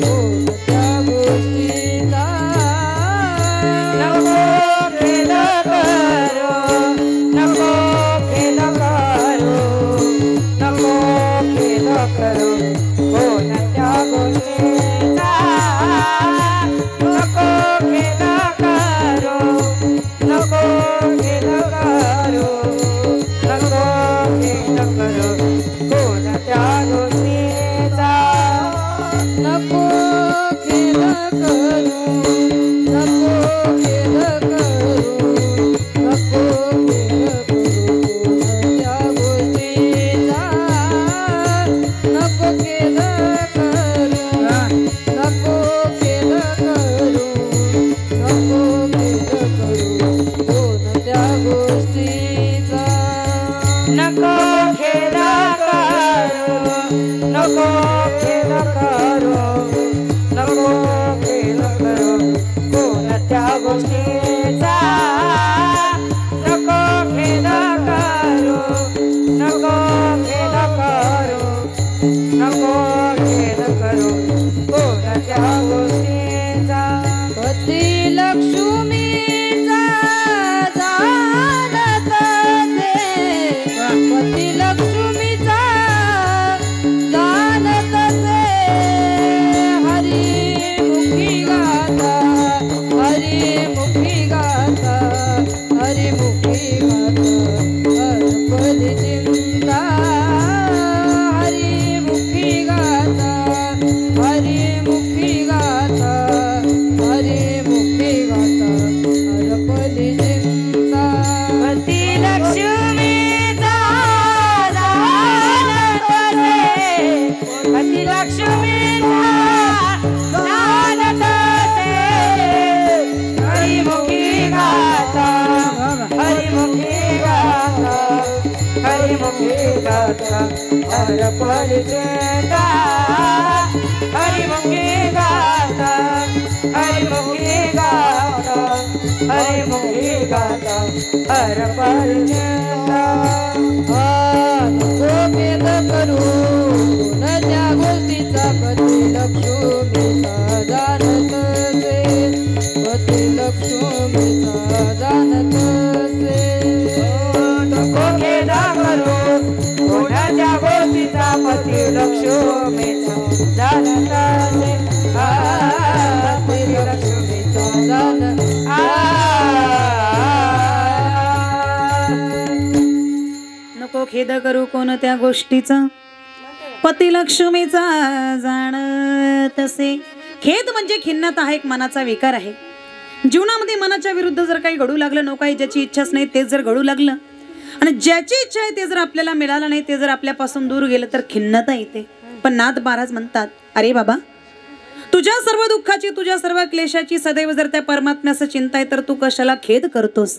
कोणत्या गोष्टीचा, नको खेद करू, नको खेद करू, नको खेद करू कोणत्या गोष्टीचा, नको खेद करू, नको खेद करू, नको खेद करू कोणत्या गोष्टीचा, नको खेद करू, नको खेद करू, नको खेद करू कोणत्या गोष्टीचा, नको खेद करू, नको खेद करू, नको खेद करू कोणत्या गोष्टीचा, नको खेद करू, नको खेद करू, नको खेद मुखी गाता हर पल चिंता हरि मुखी गाता हरि मुखी गाता हरि मुखी गाता हर पल चिंता नको भेद करू न त्या गोष्टीचा पती लक्ष्मीचा जाणत से पती लक्ष्मीचा जाणत से नको भेद करू कोणाच्या गोष्टीचा पती लक्ष्मीचा जाणत से पती लक्ष्मीचा जाणत नको खेद करू कोणत्या गोष्टीचा पती लक्ष्मीचा जाणत असे. खेद म्हणजे खिन्नता हा एक मनाचा विकार आहे. जीवनामध्ये मनाच्या विरुद्ध जर काही घडू लागलं, नो काही ज्याची इच्छाच नाही तेच जर घडू लागलं आणि ज्याची इच्छा आहे ते जर आपल्याला मिळालं नाही, ते जर आपल्यापासून दूर गेलं तर खिन्नता येते. पण नाथ महाराज म्हणतात, अरे बाबा, तुझ्या सर्व दुःखाची तुझ्या सर्व क्लेशाची सदैव जर त्या परमात्म्याचं चिंता आहे तर तू कशाला खेद करतोस?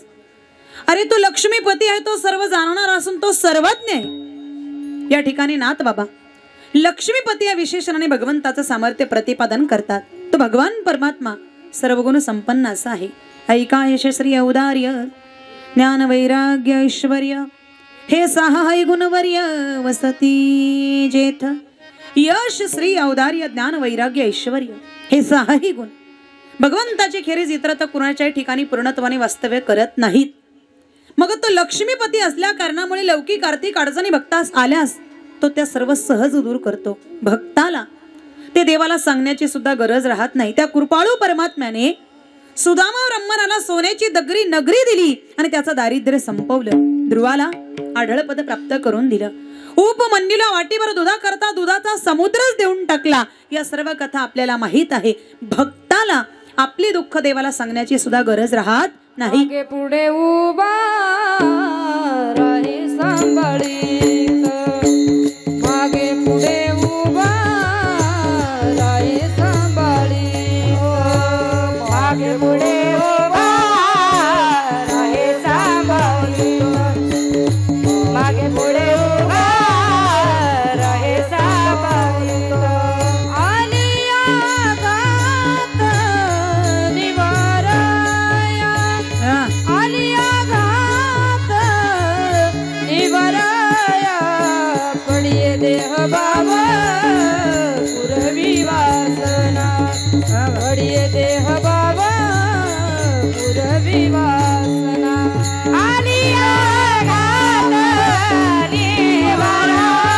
अरे तो लक्ष्मीपती आहे, तो सर्व जाणणार असून तो सर्वज्ञ आहे. या ठिकाणी नाथ बाबा लक्ष्मीपती या विशेषणाने भगवंताचं सामर्थ्य प्रतिपादन करतात. तो भगवान परमात्मा सर्वगुण संपन्न असा आहे. ऐका यश श्री औदार्य ज्ञान वैराग्य ऐश्वर्य हे सहाय गुणवर्य वसती जेथ. यश श्री औदार्य ज्ञान वैराग्य ऐश्वर्य हे सहाही गुण भगवंताचे खेरीज इतरत्र कुणाच्याही ठिकाणी पूर्णत्वाने वास्तव्य करत नाहीत. मग तो लक्ष्मीपती असल्या कारणामुळे लौकिक आर्थिक अडचणी भक्तास आल्यास तो त्या सर्व सहज दूर करतो. भक्ताला ते देवाला सांगण्याची सुद्धा गरज राहत नाही. त्या कृपाळू परमात्म्याने सुदामा ब्रह्मणाला सोन्याची दगरी नगरी दिली आणि त्याचं दारिद्र्य संपवलं. ध्रुवाला आढळ पद प्राप्त करून दिलं. उपमन्यूला वाटीभर दुधाकरता दुधाचा समुद्रच देऊन टाकला. या सर्व कथा आपल्याला माहित आहे. भक्ताला आपली दुःख देवाला सांगण्याची सुद्धा गरज राहत नाही. मागे पुढे उभा राही सांभाळीत मागे पुढे उभा राही सांभाळीत मागे पुढे उभा राही सांभाळीत मागे पुढे उभा राही सांभाळीत आलिया गात निवाराया आलिया गात निवाराया पडिये देह बाबा पुरवी वासना पडिये देह बाबा पुरवी वासना आलिया गात निवाराया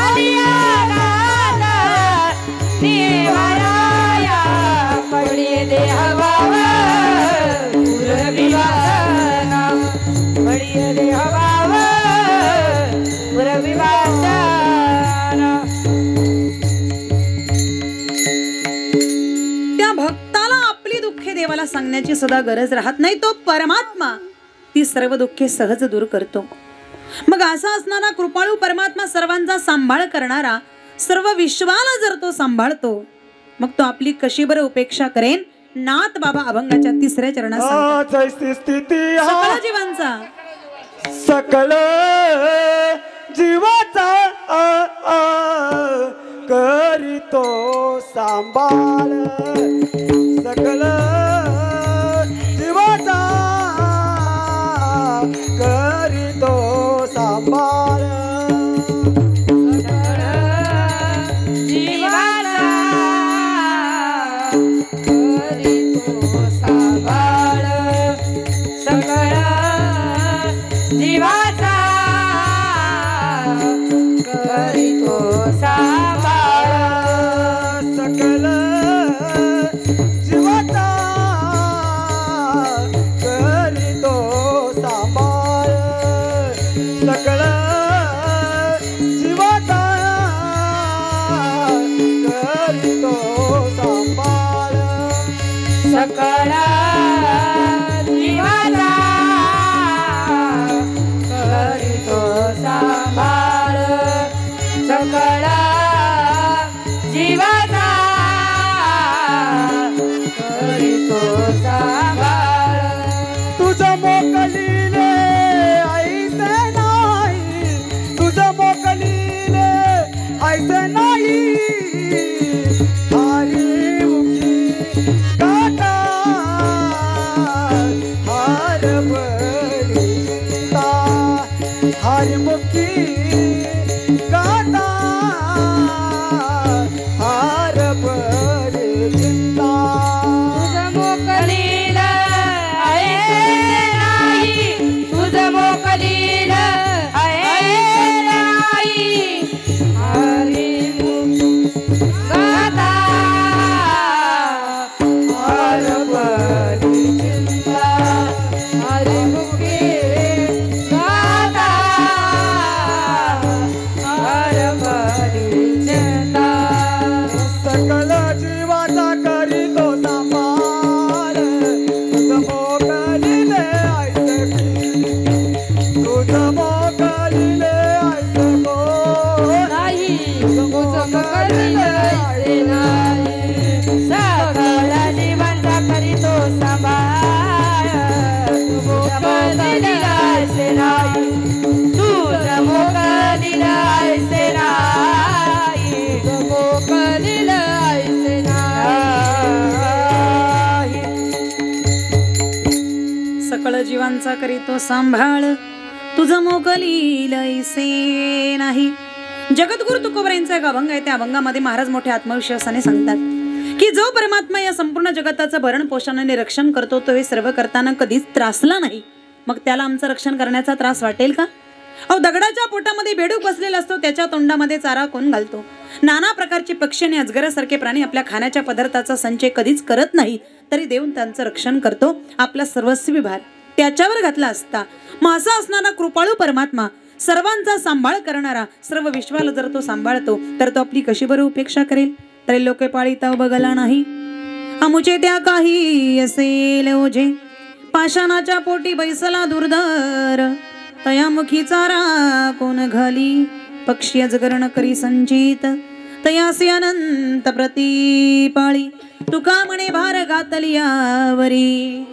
आलिया गात निवाराया पडिये देह बाबा पुरवी वासना पडिये देह बाबा पुरवी वासना. त्या भक्ताला आपली दुःखे देवाला सांगण्याची सुद्धा गरज राहत नाही. तो परमात्मा ती सर्व दुःखे सहज दूर करतो. मग असा असणारा कृपाळू परमात्मा सर्वांचा सांभाळ करणारा, सर्व विश्वाला जर तो सांभाळतो मग तो आपली कशी बरं उपेक्षा करेन? नाथ बाबा अभंगाच्या 3ऱ्या चरणात सांगतात. जैसी स्थिती सकल जीवांचा सकल जीवाचा करीतो सांभाळ सकल जीवाचा करीतो सांभाळ जीवाचा करीतो सांभाळ सकळ जीवाचा करीतो सांभाळ सकल जीवाचा जीवांचा करीतो सांभाळ, तुझं मोकलील ऐसे नाही. जगद्गुरु तुकोबरायांचा एक अभंग आहे. त्या अभंगामध्ये महाराज मोठ्या आत्मविश्वासाने सांगतात की जो परमात्मा या संपूर्ण जगताचं भरण पोषणाने रक्षण करतो तो हे सर्व करताना कधीच त्रासला नाही, मग त्याला आमचं रक्षण करण्याचा त्रास वाटेल का? अहो, दगडाच्या पोटामध्ये बेडूक बसलेला असतो, त्याच्या तोंडामध्ये चारा कोण घालतो? नाना प्रकारचे पक्षी आणि अजगरासारखे प्राणी आपल्या खाण्याच्या पदार्थाचा संचय कधीच करत नाही, तरी देव त्यांचं रक्षण करतो. आपला सर्वस्वी भार त्याच्यावर घातला असता मग असा असणारा कृपाळू परमात्मा, सर्वांचा सांभाळ करणारा, सर्व विश्वाला जर तो सांभाळतो तर तो आपली कशी बरं उपेक्षा करेल? त्रैलोक्य पाळीता बघला नाही, अमुचे त्या काही असेल ओझे, पाषाणाच्या पोटी बैसला दुर्धर, तयामुखी चारा कोण घाली, पक्षी अजगरण करी संचित, तयासी अनंत प्रतिपाळी, तुका म्हणे भार घातली यावरी,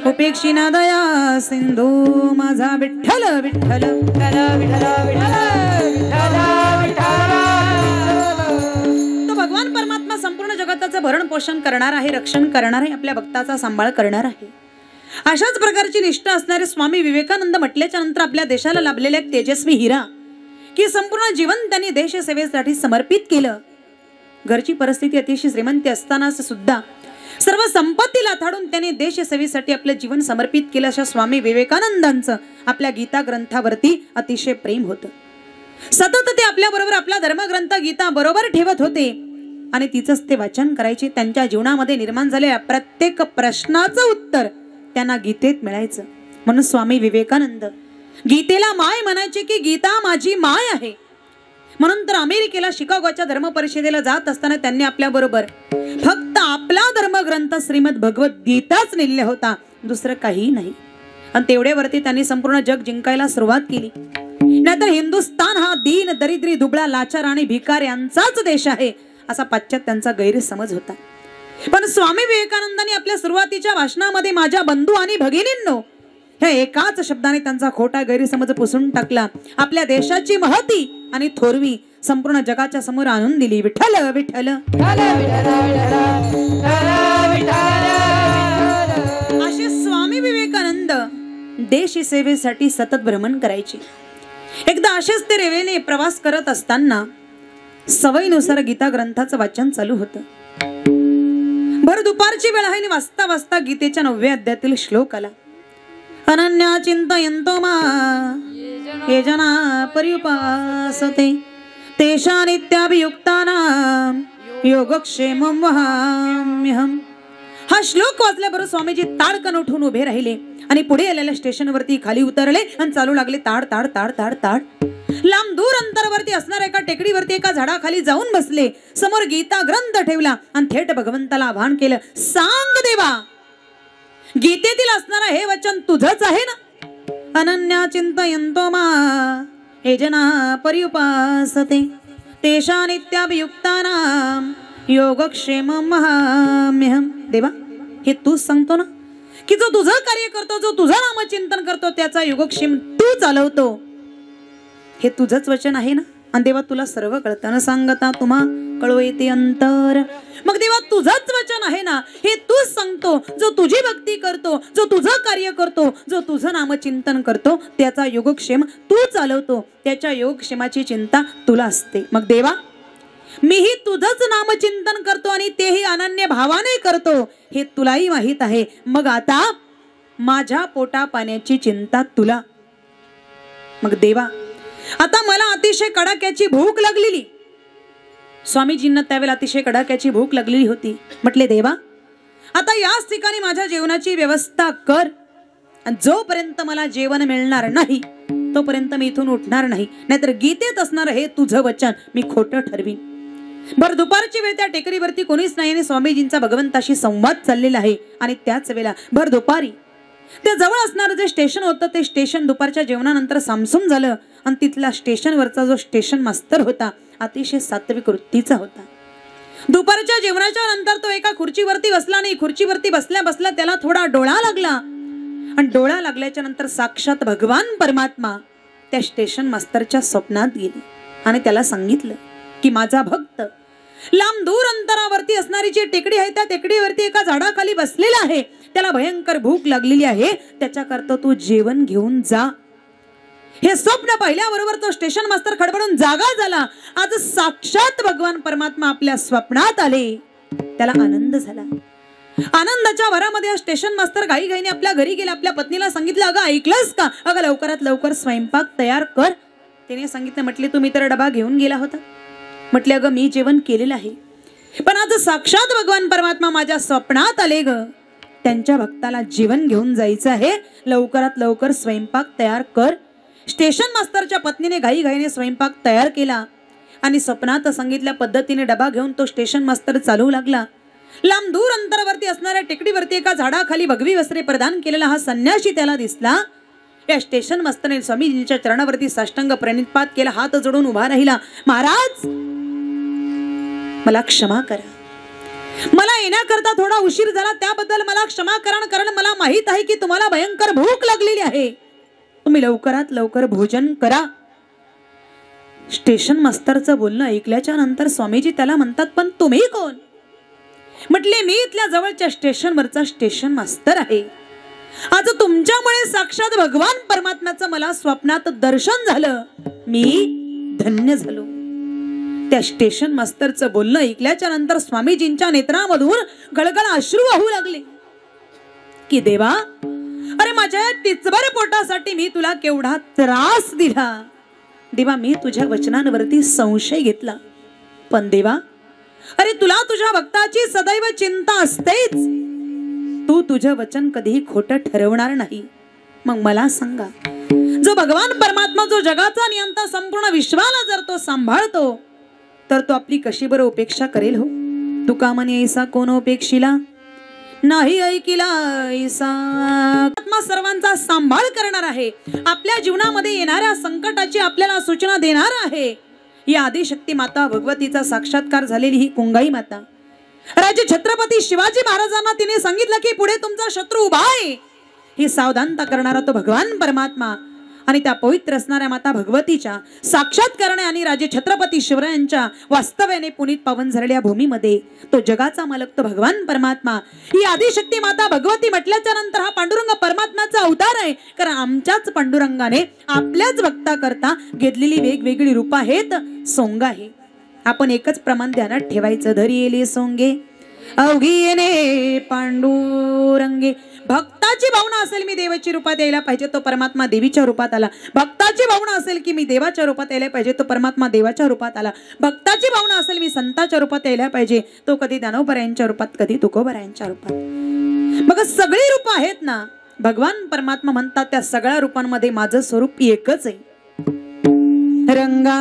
उपेक्षी ना दया सिंधू माझा विठ्ठल विठ्ठल विठ्ठल तो भगवान परमात्मा संपूर्ण जगताचं भरण पोषण करणार आहे, रक्षण करणार आहे, आपल्या भक्ताचा सांभाळ करणार आहे. अशाच प्रकारची निष्ठा असणारे स्वामी विवेकानंद म्हटल्याच्या नंतर आपल्या देशाला लाभलेला एक तेजस्वी हिरा की संपूर्ण जीवन त्यांनी देशसेवेसाठी समर्पित केलं. घरची परिस्थिती अतिशय श्रीमंती असताना सुद्धा सर्व संपत्ती लाथाडून त्यांनी देशसेवेसाठी आपलं जीवन समर्पित केलं. अशा स्वामी विवेकानंदांचं आपल्या गीता ग्रंथावरती अतिशय प्रेम होतं. सतत ते आपल्या बरोबर आपला धर्मग्रंथ गीता बरोबर ठेवत होते आणि तिचंच ते वाचन करायचे. त्यांच्या जीवनामध्ये निर्माण झालेल्या प्रत्येक प्रश्नाचं उत्तर त्यांना गीतेत मिळायचं. म्हणून स्वामी विवेकानंद गीतेला माय म्हणायचे की गीता माझी माय आहे. म्हणून तर अमेरिकेला शिकागोच्या धर्म परिषदेला जात असताना त्यांनी आपल्या बरोबर फक्त आपला धर्मग्रंथ श्रीमद भगवद्गीताच नेलेला होता, दुसरं काही नाही. आणि तेवढ्यावरती त्यांनी संपूर्ण जग जिंकायला सुरुवात केली. नाहीतर हिंदुस्थान हा दीन दरिद्री दुबळा लाचार आणि भिकार यांचाच देश आहे असा पाश्चात्यांचा गैरसमज होता. पण स्वामी विवेकानंदांनी आपल्या सुरुवातीच्या भाषणामध्ये माझ्या बंधू आणि भगिनींनो हे एकाच शब्दाने त्यांचा खोटा गैरसमज पुसून टाकला. आपल्या देशाची महती आणि थोरवी संपूर्ण जगाच्या समोर आणून दिली. विठ्ठल विठ्ठल असे स्वामी विवेकानंद देश सेवेसाठी सतत भ्रमण करायचे. एकदा असेच ते रेल्वेने प्रवास करत असताना सवयीनुसार गीता ग्रंथाचं वाचन चालू होतं. भर दुपारची वेळ आहे. वाचता वाचता गीतेच्या 9व्या अध्यायातील श्लोक आला. अनन्या चिंतयन्तो मा ये जना पर्युपासते तेषां नित्याभियुक्तानां योगक्षेमं वहाम्यहम्. हा श्लोक वाचल्याबरोबर स्वामीजी ताडकन उठून उभे राहिले आणि पुढे आलेल्या स्टेशनवरती खाली उतरले आणि चालू लागले ताड ताड ताड ताड ताड. लांब दूर अंतरावरती असणाऱ्या एका टेकडीवरती एका झाडाखाली जाऊन बसले. समोर गीता ग्रंथ ठेवला आणि थेट भगवंताला आवाहन केलं, सांग देवा, गीतेतील असणारा हे वचन तुझंच आहे ना? अनन्या चिंतयन्तो मा ये जना पर्युपासते तेषां नित्याभियुक्तानां योगक्षेमं वहाम्यहम्. देवा, हे तूच सांगतो ना की जो तुझं कार्य करतो, जो तुझं नामचिंतन करतो त्याचा योगक्षेम तू चालवतो, हे तुझंच वचन आहे ना? आणि देवा, तुला सर्व कळताना सांगता तुम्हा कळो येते अंतर. मग देवा, तुझंच वचन आहे ना, हे तूच सांगतो. जो तुझी भक्ती करतो, जो तुझं कार्य करतो, जो तुझं नामचिंतन करतो त्याचा योगक्षेम तू चालवतो, त्याच्या योगक्षेमाची चिंता तुला असते. मग देवा, मीही तुझंच नामचिंतन करतो आणि तेही अनन्य भावाने करतो, हे तुलाही माहित आहे. मग आता माझ्या पोटा पाण्याची चिंता तुला. मग देवा, आता मला अतिशय कडाक्याची भूक लागलेली. स्वामीजींना त्यावेळेला अतिशय कडाक्याची भूक लागलेली होती. म्हटले, देवा, आता याच ठिकाणी माझ्या जेवणाची व्यवस्था कर. जोपर्यंत मला जेवण मिळणार नाही तोपर्यंत मी इथून उठणार नाही, नाहीतर गीतेत असणार हे तुझं वचन मी खोटं ठरवीन. भर दुपारची वेळ त्या टेकडीवरती कोणीच नाही आणि स्वामीजींचा भगवंताशी संवाद चाललेला आहे. आणि त्याच वेळेला भर दुपारी त्या जवळ असणारं जे स्टेशन होतं ते स्टेशन दुपारच्या जेवणानंतर सामसूम झालं. आणि तिथला स्टेशनवरचा जो स्टेशन मास्तर होता अतिशय सात्विक वृत्तीचा होता. दुपारच्या जेवणाच्या नंतर तो एका खुर्चीवरती बसला आणि खुर्चीवरती बसल्या बसल्या त्याला थोडा डोळा लागला. आणि डोळा लागल्याच्या नंतर साक्षात भगवान परमात्मा त्या स्टेशन मास्तरच्या स्वप्नात गेले आणि त्याला सांगितलं की माझा भक्त लांब दूर अंतरावरती असणारी जी टेकडी आहे त्या टेकडीवरती एका झाडाखाली बसलेला आहे. त्याला भयंकर भूक लागलेली आहे, त्याच्याकरता तू जेवण घेऊन जा. हे स्वप्न पाहिल्याबरोबर तो स्टेशन मास्तर खडबडून जागा झाला. आज साक्षात भगवान परमात्मा आपल्या स्वप्नात आले. त्याला आनंद झाला. आनंदाच्या भरामध्ये स्टेशन मास्तर घाईघाईने आपल्या घरी गेला. आपल्या पत्नीला सांगितलं, अगं ऐकलंस का, अगं लवकरात लवकर स्वयंपाक तयार कर. तिने सांगितलं, म्हटले तुम्ही तर डबा घेऊन गेला होता. म्हटले अगं मी जेवण केलेलं आहे, पण आज साक्षात भगवान परमात्मा माझ्या स्वप्नात आले ग. त्यांच्या भक्ताला जेवण घेऊन जायचं आहे, लवकरात लवकर स्वयंपाक तयार कर. स्टेशन मास्तरच्या पत्नीने घाईघाईने स्वयंपाक तयार केला आणि स्वप्नात सांगितल्या पद्धतीने डबा घेऊन तो स्टेशन मास्तर चालू लागला. लांब दूर अंतरावरती असणाऱ्या टेकडीवरती एका झाडाखाली भगवी वस्त्रे प्रदान केलेला हा संन्यासी त्याला दिसला. या स्टेशन मास्तरने स्वामीजींच्या चरणावरती साष्टांग प्रणिपात केला, हात जोडून उभा राहिला. महाराज मला क्षमा करा, मला येण्याकरता थोडा उशीर झाला, त्याबद्दल मला क्षमा करा. कारण मला माहित आहे की तुम्हाला भयंकर भूक लागलेली आहे, तुम्ही लवकरात लवकर भोजन करा. स्टेशन मास्तरचं बोलणं ऐकल्याच्या नंतर स्वामीजी त्याला म्हणतात, पण तुम्ही कोण? म्हटले मी इथल्या जवळच्या स्टेशनवरचा स्टेशन मास्तर आहे. आज तुमच्यामुळे साक्षात भगवान परमात्म्याचं मला स्वप्नात दर्शन झालं, मी धन्य झालो. त्या स्टेशन मास्तरचं बोलणं ऐकल्याच्या नंतर स्वामीजींच्या नेत्रामधून गळगळ अश्रू वाहू लागले की देवा, अरे माझ्या तिचभर पोटासाठी मी तुला केवढा त्रास दिला. देवा मी तुझ्या वचनांवरती संशय घेतला, पण देवा अरे तुला तुझ्या भक्ताची सदैव चिंता असतेच, तू तुझं वचन कधीही खोटं ठरवणार नाही. मग मला सांगा, जो भगवान परमात्मा जो जगाचा नियंता संपूर्ण विश्वाला जर तो सांभाळतो तर तो आपली कशी बरं उपेक्षा करेल हो. तुका म्हणे ऐसा कोण उपेक्षिला नाही ऐकिला ऐसा. आत्मा सर्वांचा सांभाळ करणार आहे, आपल्या जीवनामध्ये येणाऱ्या संकटाची आपल्याला सूचना देणार आहे. या आदिशक्ती माता भगवतीचा साक्षात्कार झालेली ही कुंगाई माता राजे छत्रपती शिवाजी महाराजांना तिने सांगितलं की पुढे तुमचा शत्रू उभा आहे. ही सावधानता करणारा तो भगवान परमात्मा आणि त्या पवित्र असणाऱ्या माता भगवतीच्या साक्षात्कारणे आणि राजे छत्रपती शिवरायांच्या वास्तव्याने पुनीत पावन झालेल्या भूमीमध्ये तो जगाचा मालक तो भगवान परमात्मा, ही आदिशक्ती माता भगवती म्हटल्याच्या नंतर हा पांडुरंग परमात्म्याचा अवतार आहे. कारण आमच्याच पांडुरंगाने आपल्याच भक्ता करता घेतलेली वेगवेगळी रूप आहेत, सोंग आहे. आपण एकच प्रमाण ध्यानात ठेवायचं, धरी येले सोंगे अवघी येणे पांडुरंगे. भक्ताची भावना असेल मी देवाची रूपात यायला पाहिजे, तो परमात्मा देवीच्या रूपात आला. भक्ताची भावना असेल की मी देवाच्या रूपात यायला पाहिजे, तो परमात्मा देवाच्या रूपात आला. भक्ताची भावना असेल मी संताच्या रूपात यायला पाहिजे, तो कधी दानवपरायांच्या रूपात, कधी तुकोबरायांच्या रूपात. मग सगळी रूप आहेत ना, भगवान परमात्मा म्हणतात त्या सगळ्या रूपांमध्ये माझं स्वरूप एकच आहे. रंगा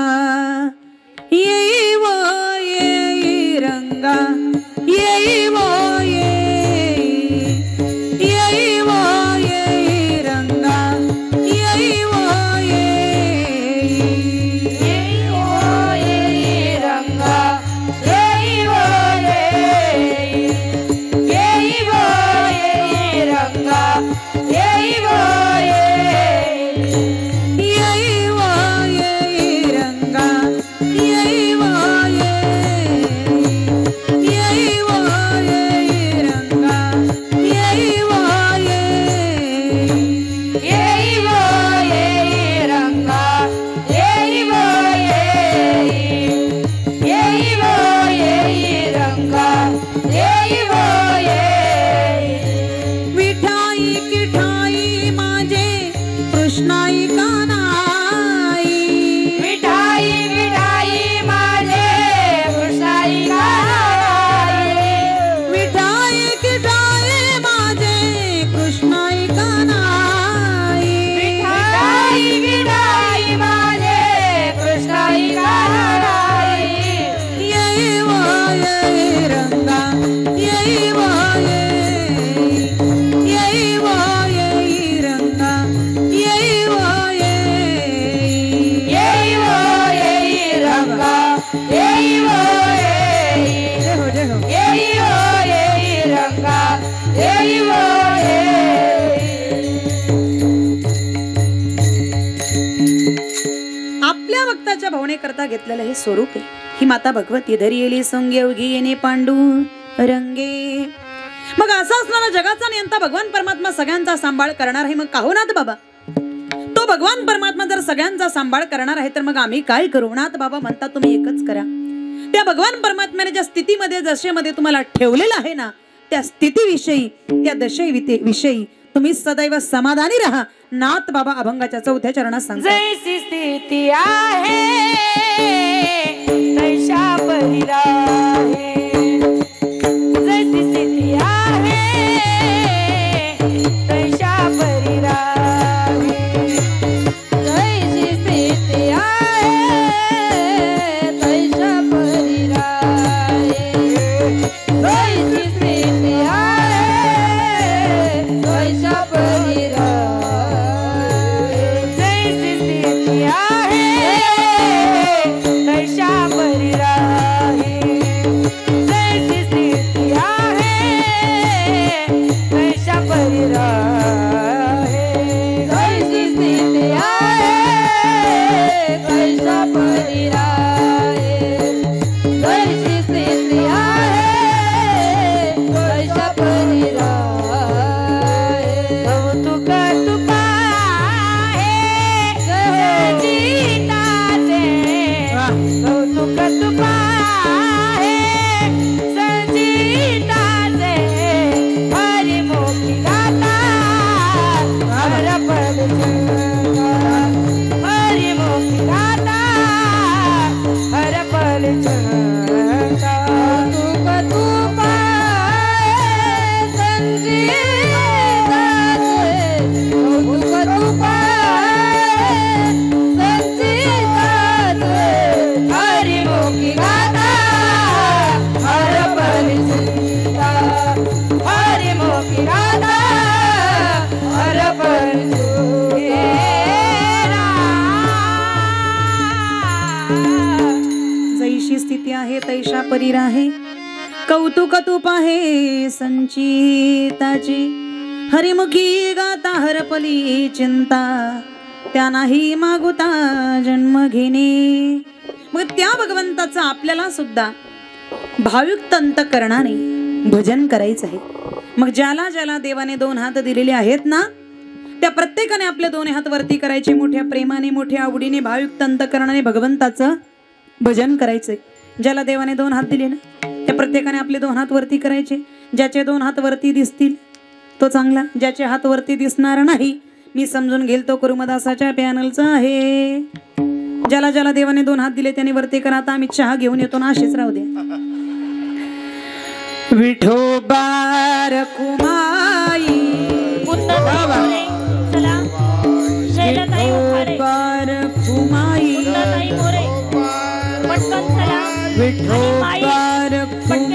येई वो येई रंगा येई वो करता घेतलेलं हे स्वरूप आहे. ही माता भगवती धरी येली सोंगे अवघी येणे पांडू रंगे. मग असा असणारा जगाचा नियंता भगवान परमात्मा सगळ्यांचा सांभाळ करणार आहे, मग का हो नाथ बाबा? तो भगवान परमात्मा जर सगळ्यांचा सांभाळ करणार आहे तर मग आम्ही काय करू? नाथ बाबा म्हणतात तुम्ही एकच करा, त्या भगवान परमात्म्याने ज्या स्थितीमध्ये दशेमध्ये तुम्हाला ठेवलेलं आहे ना, त्या स्थितीविषयी त्या दशेविषयी तुम्ही सदैव समाधानी राहा. नाथ बाबा अभंगाच्या 4थ्या चरणात सांगतात, जैसी स्थिती आहे तैशा परी राहे. जैसी स्थिती आहे तैशा परी राहे. जैसी स्थिती आहे तैशा परी राहे. जैसी स्थिती आहे तैशा परी राहे. जैसी स्थिती आहे तैशा परी राहे. जैसी स्थिती आहे तैशा परी राहे. जैसी स्थिती आहे तैशा परी राहे. जैसी स्थिती आहे तैशा परी राहे. कौतुक तुका आहे संजीताचे. कौतुक तुका आहे संजीताचे. हरिमुखी गाता हरपल चंदा. हरिमुखी गाता हरपल चंदा. कौतुक तुका आहे संजीताचे. कौतुक तुका आहे संजीताचे. हरिमुखी गाता हरपल चंदा. हरिमुखी गाता हरपल चंदा. जैशी स्थिती आहे तैशा परी राहे. कौतुक तूप आहे संचिताची. हरिमुखी गाता हरपली चिंता. त्या नाही मागुता जन्म घेणे. मग त्या भगवंताचं आपल्याला सुद्धा भावयुक्त अंतःकरणाने भजन करायचं आहे. मग ज्याला ज्याला देवाने 2 हात दिलेले आहेत ना, त्या प्रत्येकाने आपले 2 हात वरती करायचे. मोठ्या प्रेमाने मोठ्या आवडीने भावयुक्त अंतःकरणाने भगवंताचं भजन करायचंय. ज्याला देवाने 2 हात दिले ना, त्या प्रत्येकाने आपले 2 हात वरती करायचे. ज्याचे 2 हात वरती दिसतील तो चांगला, ज्याचे हात वरती दिसणार नाही मी समजून घेईल तो कुरुमदासाच्या पॅनलचा आहे. ज्याला ज्याला देवाने 2 हात दिले त्याने वरती करा. आता आम्ही चहा घेऊन येतो ना, असेच राहू दे. विठोबा रखुमाई चला शैलताई उखाडे. रखुमाई ताई मोरे पटकन चला. विठोबा रखुमाई